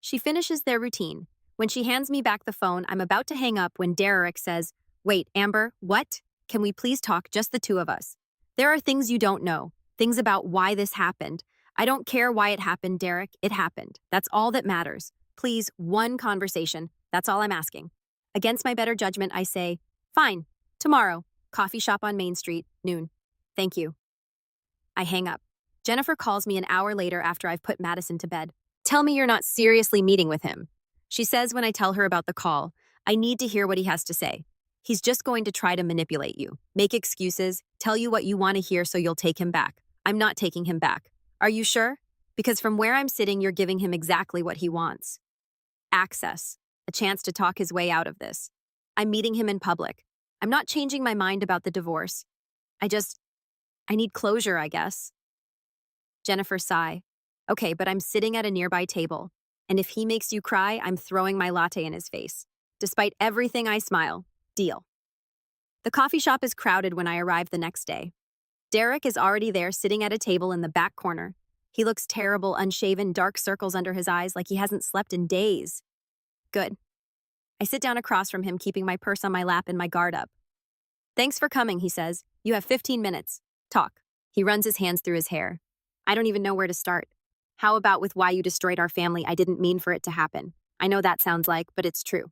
She finishes their routine. When she hands me back the phone, I'm about to hang up when Derek says, Wait, Amber, what? Can we please talk, just the two of us? There are things you don't know, things about why this happened. I don't care why it happened, Derek. It happened. That's all that matters. Please, one conversation. That's all I'm asking. Against my better judgment, I say, Fine. Tomorrow. Coffee shop on Main Street, noon. Thank you. I hang up. Jennifer calls me an hour later after I've put Madison to bed. Tell me you're not seriously meeting with him. She says when I tell her about the call, I need to hear what he has to say. He's just going to try to manipulate you, make excuses, tell you what you want to hear so you'll take him back. I'm not taking him back. Are you sure? Because from where I'm sitting, you're giving him exactly what he wants. Access. A chance to talk his way out of this. I'm meeting him in public. I'm not changing my mind about the divorce. I need closure, I guess. Jennifer sigh. Okay, but I'm sitting at a nearby table, and if he makes you cry, I'm throwing my latte in his face. Despite everything, I smile. Deal. The coffee shop is crowded when I arrive the next day. Derek is already there sitting at a table in the back corner. He looks terrible, unshaven, dark circles under his eyes like he hasn't slept in days. Good. I sit down across from him, keeping my purse on my lap and my guard up. Thanks for coming, he says. You have 15 minutes. Talk. He runs his hands through his hair. I don't even know where to start. How about with why you destroyed our family? I didn't mean for it to happen. I know that sounds like, but it's true.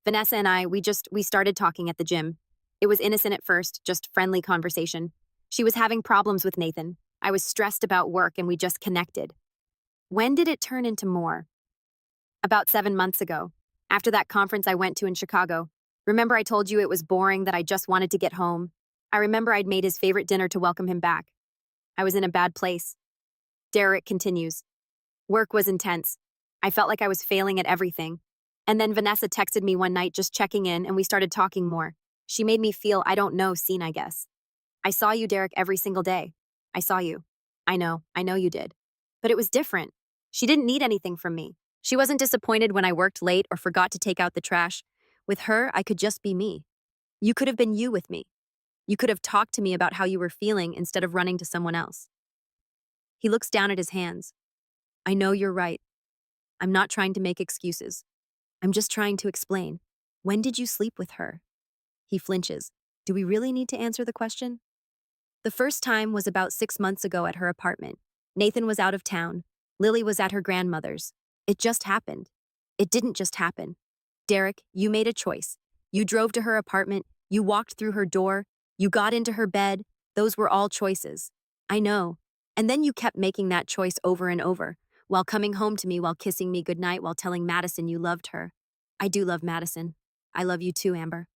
Vanessa and I, we started talking at the gym. It was innocent at first, just friendly conversation. She was having problems with Nathan. I was stressed about work and we just connected. When did it turn into more? About 7 months ago. After that conference I went to in Chicago. Remember I told you it was boring, that I just wanted to get home? I remember I'd made his favorite dinner to welcome him back. I was in a bad place. Derek continues. Work was intense. I felt like I was failing at everything. And then Vanessa texted me one night just checking in, and we started talking more. She made me feel, I don't know, seen, I guess. I saw you, Derek, every single day. I saw you. I know you did. But it was different. She didn't need anything from me. She wasn't disappointed when I worked late or forgot to take out the trash. With her, I could just be me. You could have been you with me. You could have talked to me about how you were feeling instead of running to someone else. He looks down at his hands. I know you're right. I'm not trying to make excuses. I'm just trying to explain. When did you sleep with her? He flinches. Do we really need to answer the question? The first time was about 6 months ago at her apartment. Nathan was out of town. Lily was at her grandmother's. It just happened. It didn't just happen. Derek, you made a choice. You drove to her apartment. You walked through her door. You got into her bed. Those were all choices. I know. And then you kept making that choice over and over, while coming home to me, while kissing me goodnight, while telling Madison you loved her. I do love Madison. I love you too, Amber.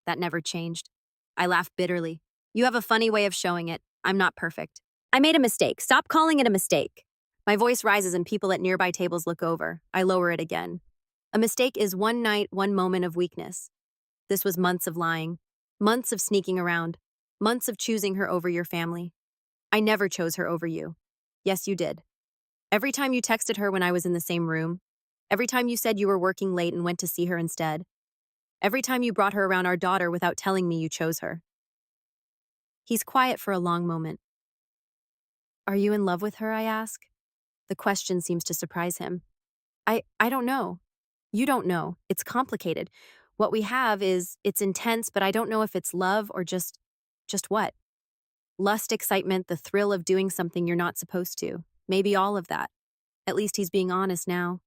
That never changed. I laugh bitterly. You have a funny way of showing it. I'm not perfect. I made a mistake. Stop calling it a mistake. My voice rises and people at nearby tables look over. I lower it again. A mistake is one night, one moment of weakness. This was months of lying, months of sneaking around, months of choosing her over your family. I never chose her over you. Yes, you did. Every time you texted her when I was in the same room, every time you said you were working late and went to see her instead, every time you brought her around our daughter without telling me you chose her. He's quiet for a long moment. Are you in love with her, I ask? The question seems to surprise him. I don't know. You don't know. It's complicated. What we have is, it's intense, but I don't know if it's love or just what? Lust, excitement, the thrill of doing something you're not supposed to. Maybe all of that. At least he's being honest now.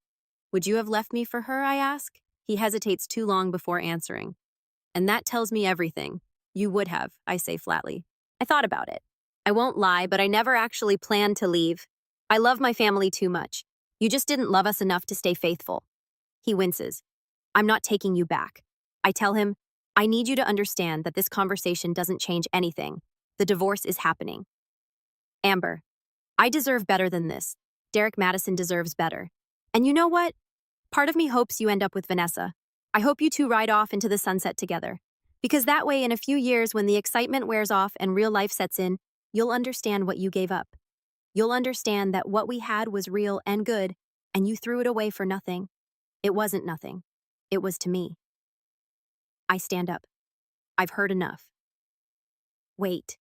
Would you have left me for her, I ask? He hesitates too long before answering. And that tells me everything. You would have, I say flatly. I thought about it. I won't lie, but I never actually planned to leave. I love my family too much. You just didn't love us enough to stay faithful. He winces. I'm not taking you back. I tell him, I need you to understand that this conversation doesn't change anything. The divorce is happening. Amber, I deserve better than this. Derek Madison deserves better. And you know what? Part of me hopes you end up with Vanessa. I hope you two ride off into the sunset together. Because that way, in a few years, when the excitement wears off and real life sets in, you'll understand what you gave up. You'll understand that what we had was real and good, and you threw it away for nothing. It wasn't nothing. It was to me. I stand up. I've heard enough. Wait,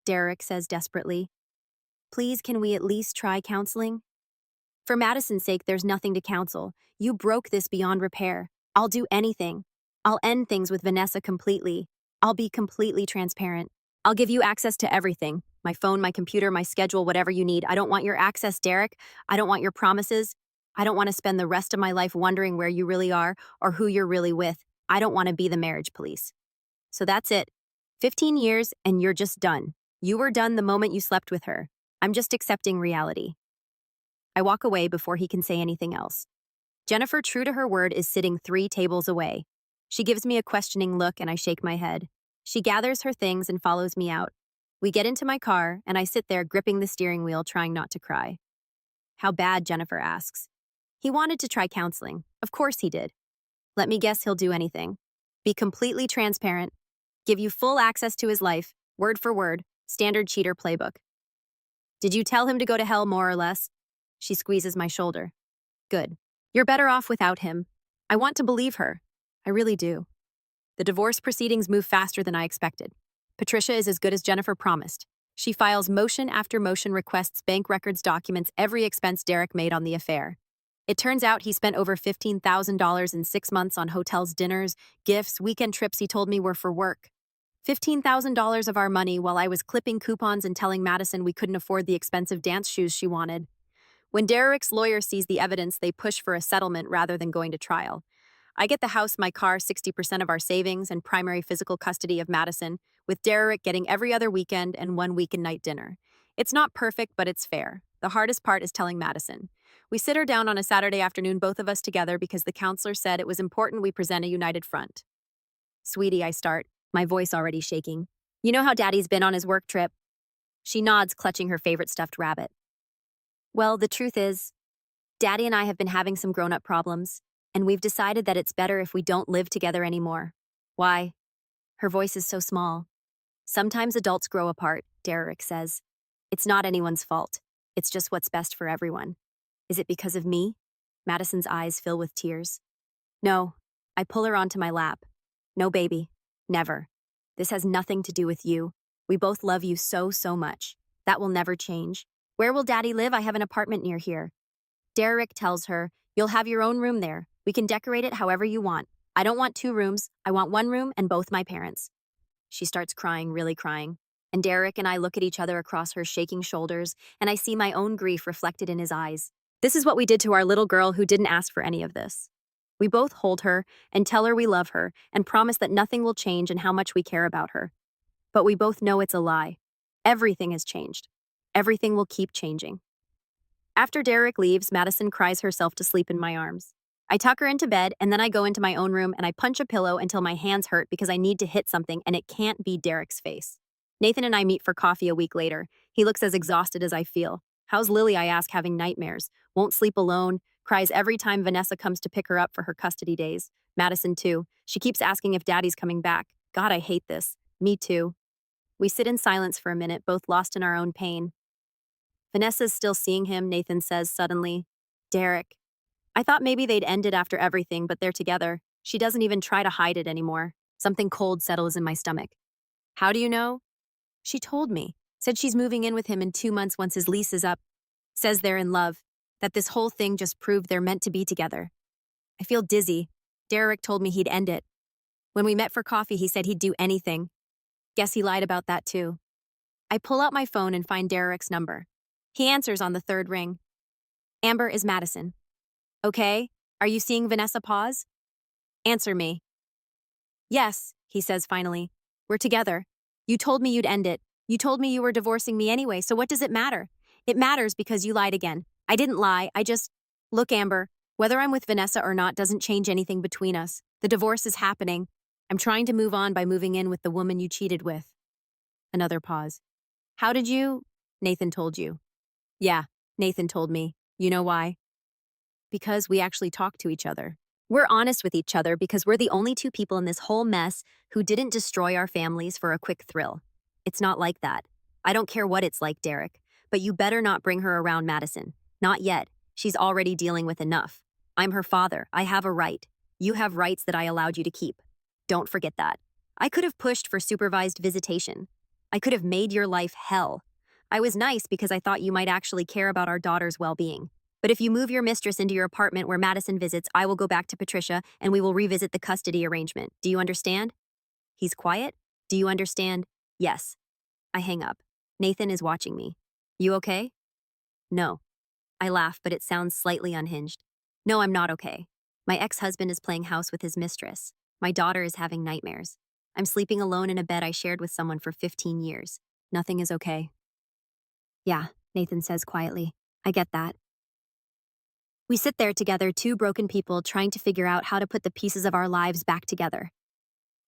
Derek says desperately. Please, can we at least try counseling? For Madison's sake, there's nothing to counsel. You broke this beyond repair. I'll do anything. I'll end things with Vanessa completely. I'll be completely transparent. I'll give you access to everything. My phone, my computer, my schedule, whatever you need. I don't want your access, Derek. I don't want your promises. I don't want to spend the rest of my life wondering where you really are or who you're really with. I don't want to be the marriage police. So that's it. 15 years and you're just done. You were done the moment you slept with her. I'm just accepting reality. I walk away before he can say anything else. Jennifer, true to her word, is sitting 3 tables away. She gives me a questioning look and I shake my head. She gathers her things and follows me out. We get into my car and I sit there gripping the steering wheel, trying not to cry. How bad, Jennifer asks. He wanted to try counseling. Of course he did. Let me guess, he'll do anything. Be completely transparent. Give you full access to his life, word for word, standard cheater playbook. Did you tell him to go to hell, more or less? She squeezes my shoulder. Good. You're better off without him. I want to believe her. I really do. The divorce proceedings move faster than I expected. Patricia is as good as Jennifer promised. She files motion after motion requests, bank records, documents, every expense Derek made on the affair. It turns out he spent over $15,000 in 6 months on hotels, dinners, gifts, weekend trips he told me were for work. $15,000 of our money while I was clipping coupons and telling Madison we couldn't afford the expensive dance shoes she wanted. When Derek's lawyer sees the evidence, they push for a settlement rather than going to trial. I get the house, my car, 60% of our savings, and primary physical custody of Madison, with Derek getting every other weekend and 1 weekend night dinner. It's not perfect, but it's fair. The hardest part is telling Madison. We sit her down on a Saturday afternoon, both of us together, because the counselor said it was important we present a united front. Sweetie, I start, my voice already shaking. You know how Daddy's been on his work trip? She nods, clutching her favorite stuffed rabbit. Well, the truth is, Daddy and I have been having some grown-up problems, and we've decided that it's better if we don't live together anymore. Why? Her voice is so small. Sometimes adults grow apart, Derek says. It's not anyone's fault. It's just what's best for everyone. Is it because of me? Madison's eyes fill with tears. No, I pull her onto my lap. No, baby. Never. This has nothing to do with you. We both love you so, so much. That will never change. Where will Daddy live? I have an apartment near here. Derek tells her, you'll have your own room there. We can decorate it however you want. I don't want 2 rooms. I want 1 room and both my parents. She starts crying, really crying. And Derek and I look at each other across her shaking shoulders, and I see my own grief reflected in his eyes. This is what we did to our little girl who didn't ask for any of this. We both hold her and tell her we love her and promise that nothing will change and how much we care about her. But we both know it's a lie. Everything has changed. Everything will keep changing. After Derek leaves, Madison cries herself to sleep in my arms. I tuck her into bed, and then I go into my own room and I punch a pillow until my hands hurt because I need to hit something, and it can't be Derek's face. Nathan and I meet for coffee a week later. He looks as exhausted as I feel. How's Lily, I ask, having nightmares? Won't sleep alone, cries every time Vanessa comes to pick her up for her custody days. Madison, too. She keeps asking if Daddy's coming back. God, I hate this. Me too. We sit in silence for a minute, both lost in our own pain. Vanessa's still seeing him, Nathan says suddenly. Derek. I thought maybe they'd ended after everything, but they're together. She doesn't even try to hide it anymore. Something cold settles in my stomach. How do you know? She told me. Said she's moving in with him in 2 months once his lease is up. Says they're in love. That this whole thing just proved they're meant to be together. I feel dizzy. Derek told me he'd end it. When we met for coffee, he said he'd do anything. Guess he lied about that too. I pull out my phone and find Derek's number. He answers on the third ring. Amber, is Madison. Okay, are you seeing Vanessa pause? Answer me. Yes, he says finally. We're together. You told me you'd end it. You told me you were divorcing me anyway, so what does it matter? It matters because you lied again. I didn't lie, Look, Amber, whether I'm with Vanessa or not doesn't change anything between us. The divorce is happening. I'm trying to move on by moving in with the woman you cheated with. Another pause. How did you? Nathan told you. Yeah, Nathan told me. You know why? Because we actually talk to each other. We're honest with each other because we're the only two people in this whole mess who didn't destroy our families for a quick thrill. It's not like that. I don't care what it's like, Derek, but you better not bring her around Madison. Not yet. She's already dealing with enough. I'm her father. I have a right. You have rights that I allowed you to keep. Don't forget that. I could have pushed for supervised visitation. I could have made your life hell. I was nice because I thought you might actually care about our daughter's well-being. But if you move your mistress into your apartment where Madison visits, I will go back to Patricia and we will revisit the custody arrangement. Do you understand? He's quiet. Do you understand? Yes. I hang up. Nathan is watching me. You okay? No. I laugh, but it sounds slightly unhinged. No, I'm not okay. My ex-husband is playing house with his mistress. My daughter is having nightmares. I'm sleeping alone in a bed I shared with someone for 15 years. Nothing is okay. Yeah, Nathan says quietly. I get that. We sit there together, two broken people trying to figure out how to put the pieces of our lives back together.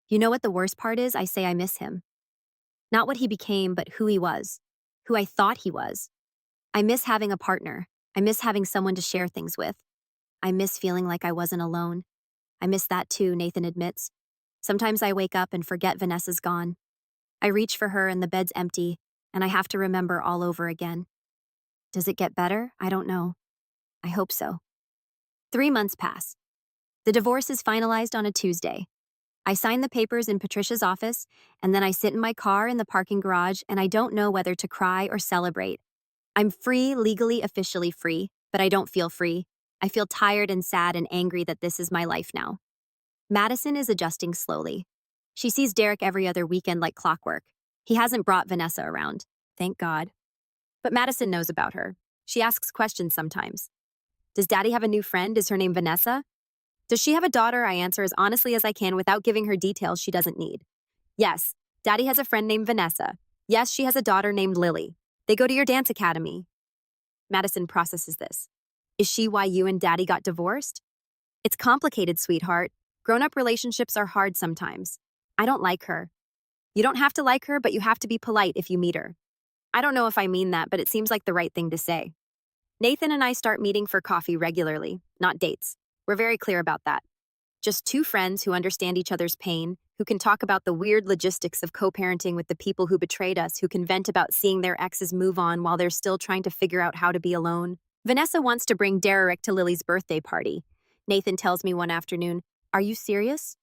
You know what the worst part is? I say I miss him. Not what he became, but who he was. Who I thought he was. I miss having a partner. I miss having someone to share things with. I miss feeling like I wasn't alone. I miss that too, Nathan admits. Sometimes I wake up and forget Vanessa's gone. I reach for her and the bed's empty, and I have to remember all over again. Does it get better? I don't know. I hope so. 3 months pass. The divorce is finalized on a Tuesday. I sign the papers in Patricia's office, and then I sit in my car in the parking garage, and I don't know whether to cry or celebrate. I'm free, legally, officially free, but I don't feel free. I feel tired and sad and angry that this is my life now. Madison is adjusting slowly. She sees Derek every other weekend like clockwork. He hasn't brought Vanessa around, thank God. But Madison knows about her. She asks questions sometimes. Does Daddy have a new friend? Is her name Vanessa? Does she have a daughter? I answer as honestly as I can without giving her details she doesn't need. Yes, Daddy has a friend named Vanessa. Yes, she has a daughter named Lily. They go to your dance academy. Madison processes this. Is she why you and Daddy got divorced? It's complicated, sweetheart. Grown-up relationships are hard sometimes. I don't like her. You don't have to like her, but you have to be polite if you meet her. I don't know if I mean that, but it seems like the right thing to say. Nathan and I start meeting for coffee regularly, not dates. We're very clear about that. Just two friends who understand each other's pain, who can talk about the weird logistics of co-parenting with the people who betrayed us, who can vent about seeing their exes move on while they're still trying to figure out how to be alone. Vanessa wants to bring Derek to Lily's birthday party. Nathan tells me one afternoon, "Are you serious?"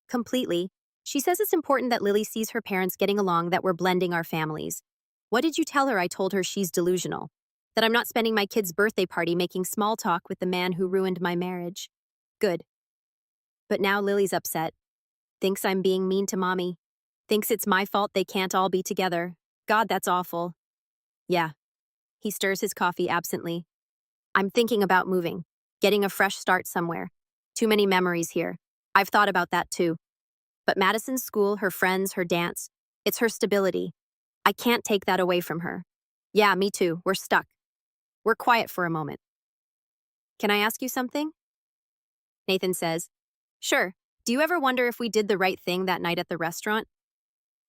Completely. She says it's important that Lily sees her parents getting along, that we're blending our families. What did you tell her? I told her she's delusional. That I'm not spending my kid's birthday party making small talk with the man who ruined my marriage. Good. But now Lily's upset. Thinks I'm being mean to Mommy. Thinks it's my fault they can't all be together. God, that's awful. Yeah. He stirs his coffee absently. I'm thinking about moving. Getting a fresh start somewhere. Too many memories here. I've thought about that too. But Madison's school, her friends, her dance, it's her stability. I can't take that away from her. Yeah, me too. We're stuck. We're quiet for a moment. Can I ask you something? Nathan says, Sure. Do you ever wonder if we did the right thing that night at the restaurant?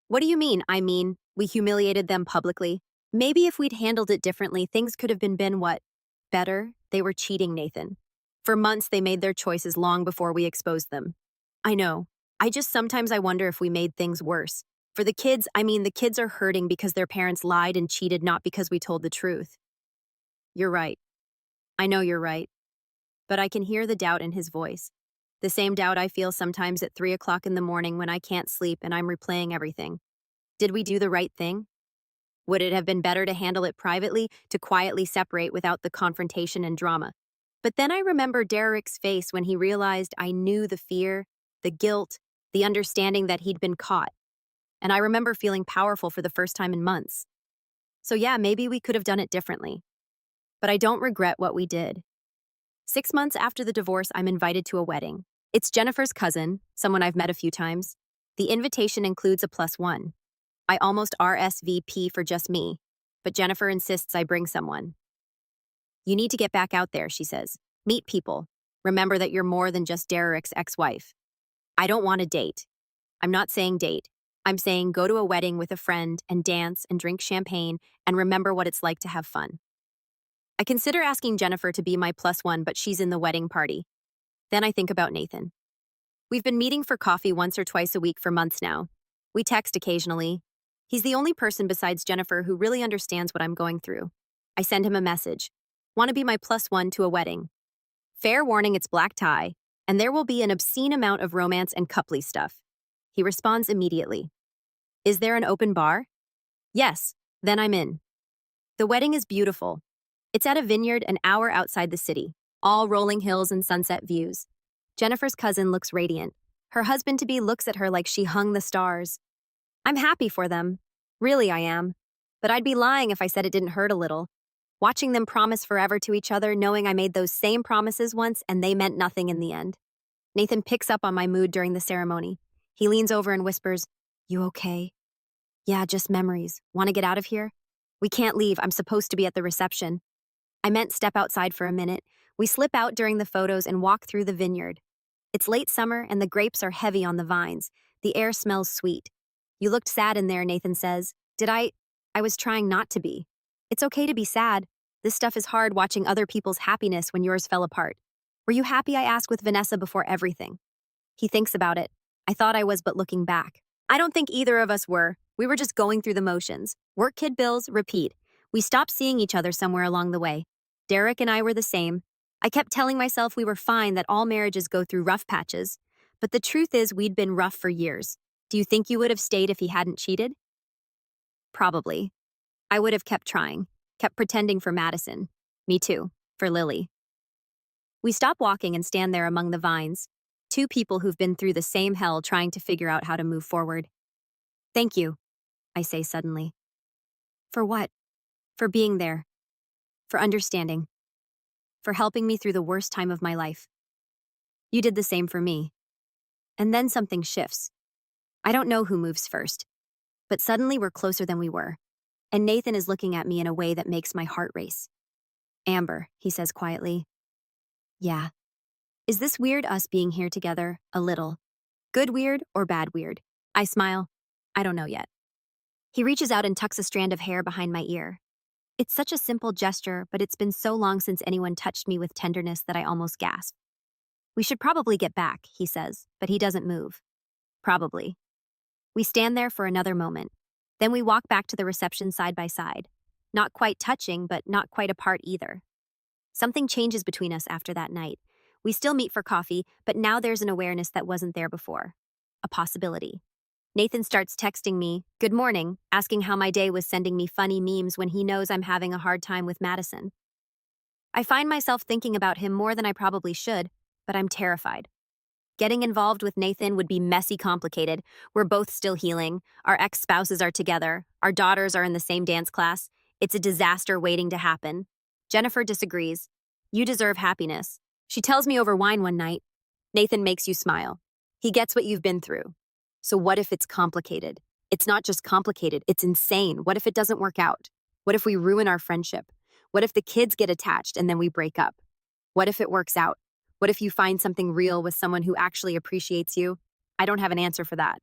What do you mean? I mean, we humiliated them publicly. Maybe if we'd handled it differently, things could have been what? Better? They were cheating Nathan. For months, they made their choices long before we exposed them. I know. Sometimes I wonder if we made things worse. For the kids, the kids are hurting because their parents lied and cheated, not because we told the truth. You're right. I know you're right. But I can hear the doubt in his voice. The same doubt I feel sometimes at 3 o'clock in the morning when I can't sleep and I'm replaying everything. Did we do the right thing? Would it have been better to handle it privately, to quietly separate without the confrontation and drama? But then I remember Derek's face when he realized I knew the fear, the guilt, the understanding that he'd been caught. And I remember feeling powerful for the first time in months. So yeah, maybe we could have done it differently. But I don't regret what we did. 6 months after the divorce, I'm invited to a wedding. It's Jennifer's cousin, someone I've met a few times. The invitation includes a +1. I almost RSVP for just me, but Jennifer insists I bring someone. You need to get back out there, she says. Meet people. Remember that you're more than just Derek's ex-wife. I don't want to date. I'm not saying date. I'm saying go to a wedding with a friend and dance and drink champagne and remember what it's like to have fun. I consider asking Jennifer to be my +1, but she's in the wedding party. Then I think about Nathan. We've been meeting for coffee once or twice a week for months now. We text occasionally. He's the only person besides Jennifer who really understands what I'm going through. I send him a message. Want to be my +1 to a wedding. Fair warning, it's black tie, and there will be an obscene amount of romance and coupley stuff. He responds immediately. Is there an open bar? Yes, then I'm in. The wedding is beautiful. It's at a vineyard an hour outside the city, all rolling hills and sunset views. Jennifer's cousin looks radiant. Her husband-to-be looks at her like she hung the stars. I'm happy for them. Really, I am. But I'd be lying if I said it didn't hurt a little. Watching them promise forever to each other, knowing I made those same promises once and they meant nothing in the end. Nathan picks up on my mood during the ceremony. He leans over and whispers, You okay? Yeah, just memories. Want to get out of here? We can't leave. I'm supposed to be at the reception. I meant step outside for a minute. We slip out during the photos and walk through the vineyard. It's late summer and the grapes are heavy on the vines. The air smells sweet. You looked sad in there, Nathan says. Did I? I was trying not to be. It's okay to be sad. This stuff is hard watching other people's happiness when yours fell apart. Were you happy, I asked with Vanessa before everything? He thinks about it. I thought I was, but looking back. I don't think either of us were. We were just going through the motions. Work, kid bills, repeat. We stopped seeing each other somewhere along the way. Derek and I were the same. I kept telling myself we were fine, that all marriages go through rough patches. But the truth is we'd been rough for years. Do you think you would have stayed if he hadn't cheated? Probably. I would have kept trying, kept pretending for Madison. Me too, for Lily. We stop walking and stand there among the vines, two people who've been through the same hell trying to figure out how to move forward. Thank you, I say suddenly. For what? For being there. For understanding. For helping me through the worst time of my life. You did the same for me. And then something shifts. I don't know who moves first, but suddenly we're closer than we were, and Nathan is looking at me in a way that makes my heart race. Amber, he says quietly. Yeah. Is this weird, us being here together? A little. Good weird or bad weird? I smile. I don't know yet. He reaches out and tucks a strand of hair behind my ear. It's such a simple gesture, but it's been so long since anyone touched me with tenderness that I almost gasp. We should probably get back, he says, but he doesn't move. Probably. We stand there for another moment. Then we walk back to the reception side by side. Not quite touching, but not quite apart either. Something changes between us after that night. We still meet for coffee, but now there's an awareness that wasn't there before. A possibility. Nathan starts texting me, good morning, asking how my day was, sending me funny memes when he knows I'm having a hard time with Madison. I find myself thinking about him more than I probably should, but I'm terrified. Getting involved with Nathan would be messy complicated. We're both still healing. Our ex-spouses are together. Our daughters are in the same dance class. It's a disaster waiting to happen. Jennifer disagrees. You deserve happiness. She tells me over wine one night, Nathan makes you smile. He gets what you've been through. So what if it's complicated? It's not just complicated, it's insane. What if it doesn't work out? What if we ruin our friendship? What if the kids get attached and then we break up? What if it works out? What if you find something real with someone who actually appreciates you? I don't have an answer for that.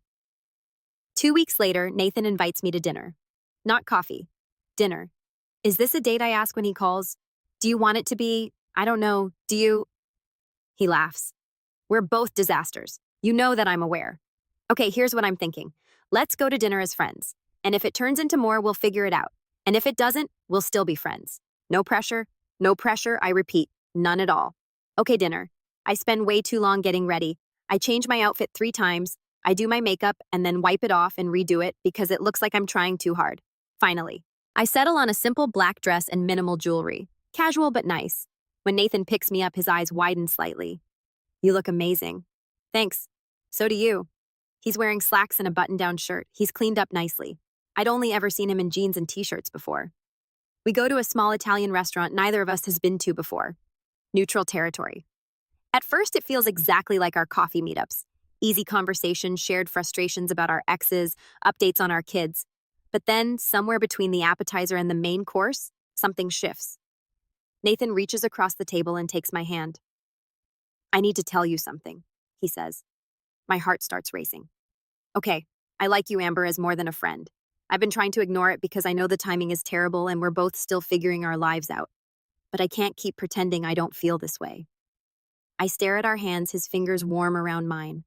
2 weeks later, Nathan invites me to dinner. Not coffee. Dinner. Is this a date, I ask when he calls? Do you want it to be, I don't know, do you? He laughs. We're both disasters. You know that I'm aware. Okay, here's what I'm thinking. Let's go to dinner as friends. And if it turns into more, we'll figure it out. And if it doesn't, we'll still be friends. No pressure. No pressure, I repeat. None at all. Okay, dinner. I spend way too long getting ready. I change my outfit 3 times. I do my makeup and then wipe it off and redo it because it looks like I'm trying too hard. Finally, I settle on a simple black dress and minimal jewelry. Casual but nice. When Nathan picks me up, his eyes widen slightly. You look amazing. Thanks. So do you. He's wearing slacks and a button-down shirt. He's cleaned up nicely. I'd only ever seen him in jeans and t-shirts before. We go to a small Italian restaurant neither of us has been to before. Neutral territory. At first, it feels exactly like our coffee meetups. Easy conversation, shared frustrations about our exes, updates on our kids. But then, somewhere between the appetizer and the main course, something shifts. Nathan reaches across the table and takes my hand. I need to tell you something, he says. My heart starts racing. Okay, I like you, Amber, as more than a friend. I've been trying to ignore it because I know the timing is terrible and we're both still figuring our lives out. But I can't keep pretending I don't feel this way. I stare at our hands, his fingers warm around mine.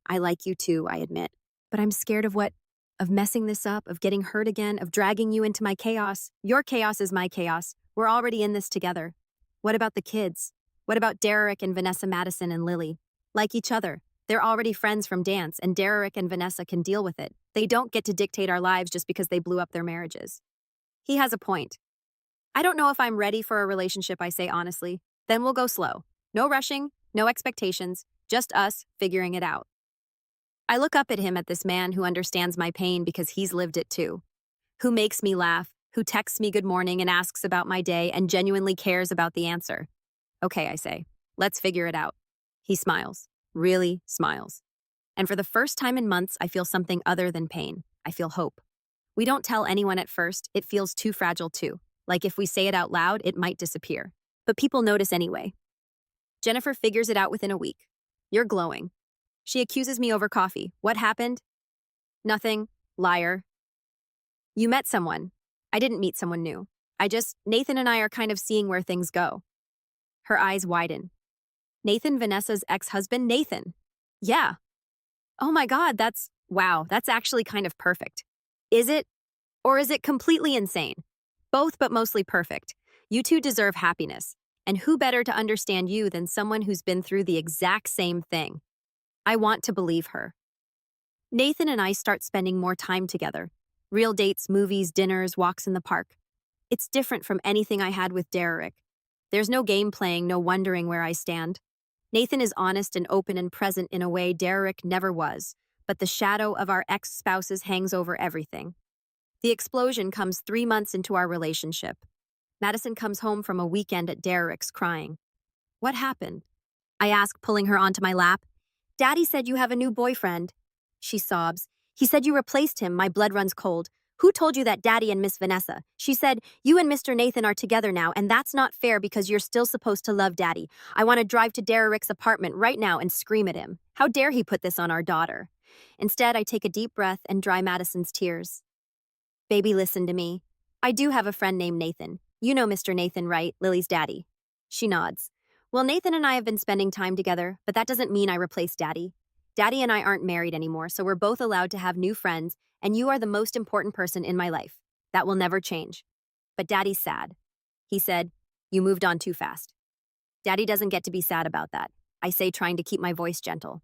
I like you too, I admit. But I'm scared of what? Of messing this up, of getting hurt again, of dragging you into my chaos. Your chaos is my chaos. We're already in this together. What about the kids? What about Derek and Vanessa Madison and Lily? Like each other. They're already friends from dance, and Derek and Vanessa can deal with it. They don't get to dictate our lives just because they blew up their marriages. He has a point. I don't know if I'm ready for a relationship, I say honestly. Then we'll go slow. No rushing, no expectations, just us figuring it out. I look up at him, at this man who understands my pain because he's lived it too. Who makes me laugh, who texts me good morning and asks about my day and genuinely cares about the answer. Okay, I say. Let's figure it out. He smiles. Really smiles. And for the first time in months, I feel something other than pain. I feel hope. We don't tell anyone at first. It feels too fragile too. Like if we say it out loud, it might disappear. But people notice anyway. Jennifer figures it out within a week. You're glowing. She accuses me over coffee. What happened? Nothing. Liar. You met someone. I didn't meet someone new. Nathan and I are kind of seeing where things go. Her eyes widen. Nathan, Vanessa's ex-husband, Nathan. Yeah. Oh my God, wow, that's actually kind of perfect. Is it? Or is it completely insane? Both, but mostly perfect. You two deserve happiness. And who better to understand you than someone who's been through the exact same thing? I want to believe her. Nathan and I start spending more time together. Real dates, movies, dinners, walks in the park. It's different from anything I had with Derek. There's no game playing, no wondering where I stand. Nathan is honest and open and present in a way Derek never was, but the shadow of our ex-spouses hangs over everything. The explosion comes 3 months into our relationship. Madison comes home from a weekend at Derek's crying. What happened? I ask, pulling her onto my lap. Daddy said you have a new boyfriend. She sobs. He said you replaced him. My blood runs cold. Who told you that, Daddy and Miss Vanessa? She said, you and Mr. Nathan are together now, and that's not fair because you're still supposed to love Daddy. I want to drive to Derek's apartment right now and scream at him. How dare he put this on our daughter? Instead, I take a deep breath and dry Madison's tears. Baby, listen to me. I do have a friend named Nathan. You know Mr. Nathan, right? Lily's daddy. She nods. Well, Nathan and I have been spending time together, but that doesn't mean I replaced Daddy. Daddy and I aren't married anymore, so we're both allowed to have new friends, and you are the most important person in my life. That will never change. But Daddy's sad. He said, you moved on too fast. Daddy doesn't get to be sad about that. I say, trying to keep my voice gentle.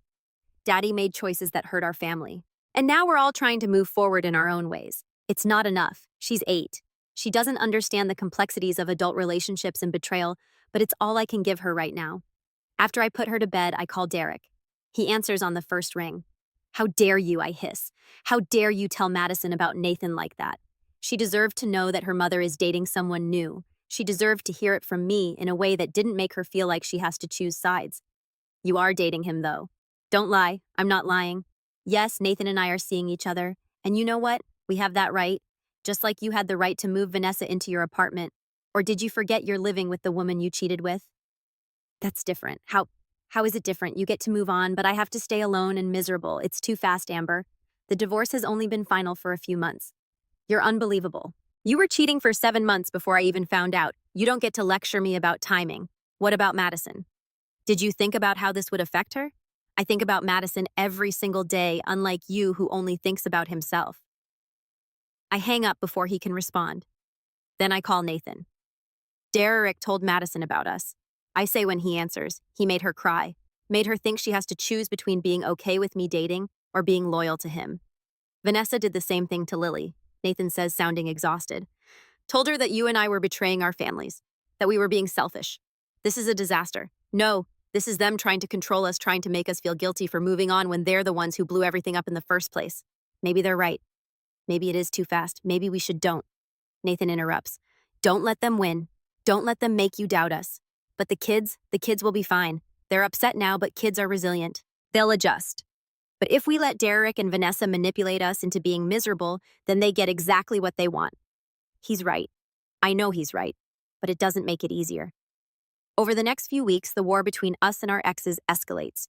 Daddy made choices that hurt our family. And now we're all trying to move forward in our own ways. It's not enough. She's 8. She doesn't understand the complexities of adult relationships and betrayal, but it's all I can give her right now. After I put her to bed, I call Derek. He answers on the first ring. How dare you, I hiss. How dare you tell Madison about Nathan like that? She deserved to know that her mother is dating someone new. She deserved to hear it from me in a way that didn't make her feel like she has to choose sides. You are dating him, though. Don't lie. I'm not lying. Yes, Nathan and I are seeing each other. And you know what? We have that right. Just like you had the right to move Vanessa into your apartment. Or did you forget you're living with the woman you cheated with? That's different. How is it different? You get to move on, but I have to stay alone and miserable. It's too fast, Amber. The divorce has only been final for a few months. You're unbelievable. You were cheating for 7 months before I even found out. You don't get to lecture me about timing. What about Madison? Did you think about how this would affect her? I think about Madison every single day, unlike you who only thinks about himself. I hang up before he can respond. Then I call Nathan. Derek told Madison about us. I say when he answers, he made her cry, made her think she has to choose between being okay with me dating or being loyal to him. Vanessa did the same thing to Lily, Nathan says, sounding exhausted. Told her that you and I were betraying our families, that we were being selfish. This is a disaster. No, this is them trying to control us, trying to make us feel guilty for moving on when they're the ones who blew everything up in the first place. Maybe they're right. Maybe it is too fast. Maybe we should don't. Nathan interrupts. Don't let them win. Don't let them make you doubt us. But the kids will be fine. They're upset now, but kids are resilient. They'll adjust. But if we let Derek and Vanessa manipulate us into being miserable, then they get exactly what they want. He's right. I know he's right, but it doesn't make it easier. Over the next few weeks, the war between us and our exes escalates.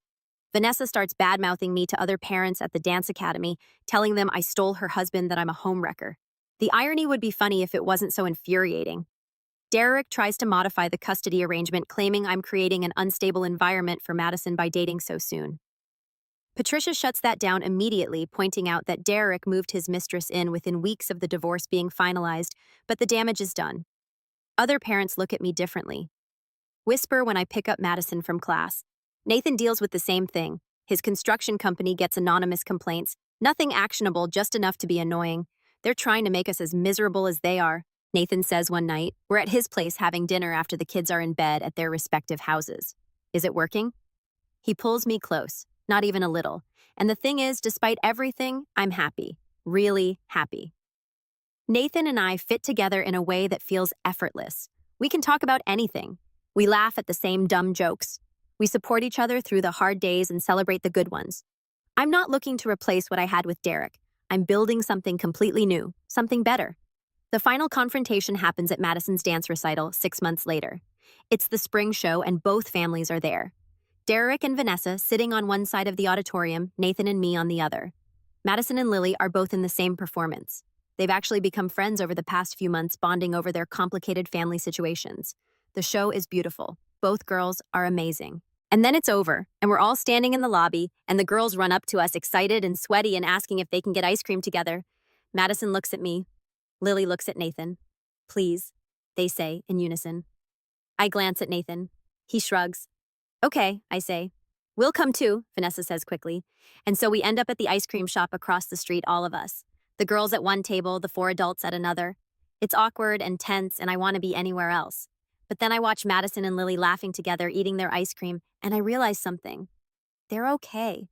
Vanessa starts bad-mouthing me to other parents at the dance academy, telling them I stole her husband, that I'm a homewrecker. The irony would be funny if it wasn't so infuriating. Derek tries to modify the custody arrangement, claiming I'm creating an unstable environment for Madison by dating so soon. Patricia shuts that down immediately, pointing out that Derek moved his mistress in within weeks of the divorce being finalized, but the damage is done. Other parents look at me differently. Whisper when I pick up Madison from class. Nathan deals with the same thing. His construction company gets anonymous complaints. Nothing actionable, just enough to be annoying. They're trying to make us as miserable as they are, Nathan says one night. We're at his place having dinner after the kids are in bed at their respective houses. Is it working? He pulls me close, not even a little. And the thing is, despite everything, I'm happy. Really happy. Nathan and I fit together in a way that feels effortless. We can talk about anything. We laugh at the same dumb jokes. We support each other through the hard days and celebrate the good ones. I'm not looking to replace what I had with Derek. I'm building something completely new, something better. The final confrontation happens at Madison's dance recital 6 months later. It's the spring show and both families are there. Derek and Vanessa sitting on one side of the auditorium, Nathan and me on the other. Madison and Lily are both in the same performance. They've actually become friends over the past few months, bonding over their complicated family situations. The show is beautiful. Both girls are amazing. And then it's over, and we're all standing in the lobby, and the girls run up to us excited and sweaty and asking if they can get ice cream together. Madison looks at me. Lily looks at Nathan. Please, they say in unison. I glance at Nathan. He shrugs. Okay, I say. We'll come too, Vanessa says quickly. And so we end up at the ice cream shop across the street, all of us. The girls at one table, the 4 adults at another. It's awkward and tense, and I want to be anywhere else. But then I watch Madison and Lily laughing together, eating their ice cream, and I realize something. They're okay.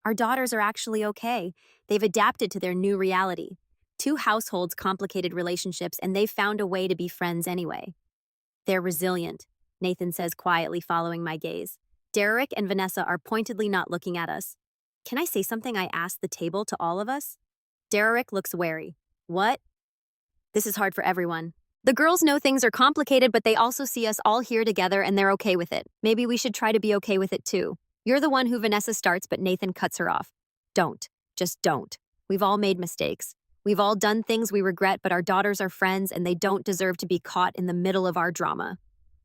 Our daughters are actually okay. They've adapted to their new reality. 2 households, complicated relationships, and they've found a way to be friends anyway. They're resilient, Nathan says quietly, following my gaze. Derek and Vanessa are pointedly not looking at us. Can I say something? I ask the table to all of us. Derek looks wary. What? This is hard for everyone. The girls know things are complicated, but they also see us all here together and they're okay with it. Maybe we should try to be okay with it too. You're the one who Vanessa starts, but Nathan cuts her off. Don't. Just don't. We've all made mistakes. We've all done things we regret, but our daughters are friends and they don't deserve to be caught in the middle of our drama.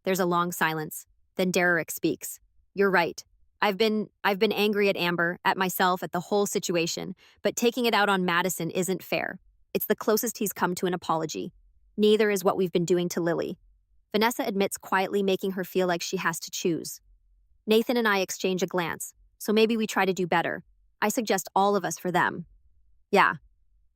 There's a long silence. Then Derek speaks. You're right. I've been angry at Amber, at myself, at the whole situation, but taking it out on Madison isn't fair. It's the closest he's come to an apology. Neither is what we've been doing to Lily. Vanessa admits quietly, making her feel like she has to choose. Nathan and I exchange a glance, so maybe we try to do better. I suggest all of us for them. Yeah.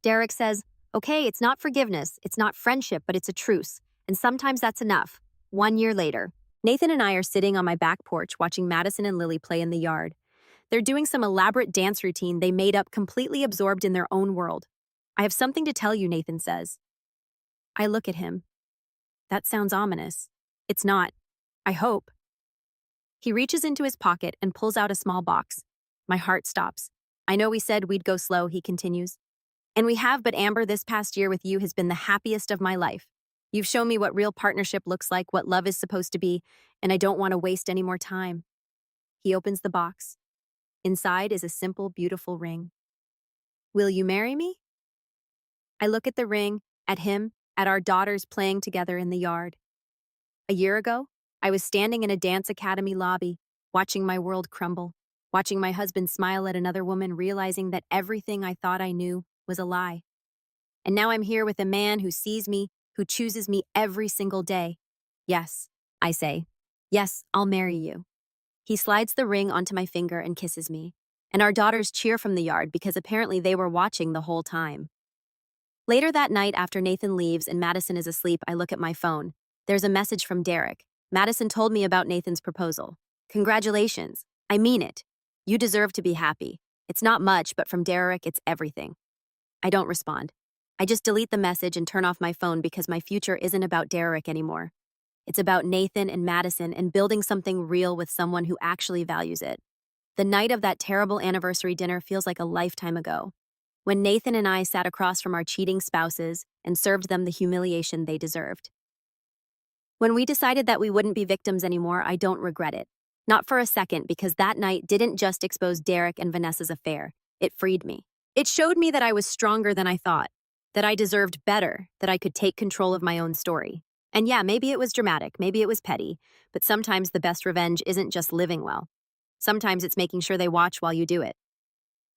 Derek says, okay, it's not forgiveness, it's not friendship, but it's a truce, and sometimes that's enough. 1 year later, Nathan and I are sitting on my back porch watching Madison and Lily play in the yard. They're doing some elaborate dance routine they made up, completely absorbed in their own world. I have something to tell you, Nathan says. I look at him. That sounds ominous. It's not. I hope. He reaches into his pocket and pulls out a small box. My heart stops. I know we said we'd go slow, he continues. And we have, but Amber, this past year with you has been the happiest of my life. You've shown me what real partnership looks like, what love is supposed to be, and I don't want to waste any more time. He opens the box. Inside is a simple, beautiful ring. Will you marry me? I look at the ring, at him, at our daughters playing together in the yard. A year ago, I was standing in a dance academy lobby, watching my world crumble, watching my husband smile at another woman, realizing that everything I thought I knew was a lie. And now I'm here with a man who sees me, who chooses me every single day. Yes, I say. Yes, I'll marry you. He slides the ring onto my finger and kisses me. And our daughters cheer from the yard because apparently they were watching the whole time. Later that night, after Nathan leaves and Madison is asleep, I look at my phone. There's a message from Derek. Madison told me about Nathan's proposal. Congratulations. I mean it. You deserve to be happy. It's not much, but from Derek, it's everything. I don't respond. I just delete the message and turn off my phone because my future isn't about Derek anymore. It's about Nathan and Madison and building something real with someone who actually values it. The night of that terrible anniversary dinner feels like a lifetime ago, when Nathan and I sat across from our cheating spouses and served them the humiliation they deserved. When we decided that we wouldn't be victims anymore, I don't regret it. Not for a second, because that night didn't just expose Derek and Vanessa's affair. It freed me. It showed me that I was stronger than I thought, that I deserved better, that I could take control of my own story. And yeah, maybe it was dramatic, maybe it was petty, but sometimes the best revenge isn't just living well. Sometimes it's making sure they watch while you do it.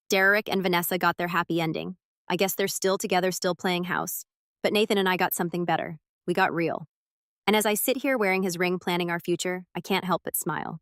Derek and Vanessa got their happy ending. I guess they're still together, still playing house. But Nathan and I got something better. We got real. And as I sit here wearing his ring, planning our future, I can't help but smile.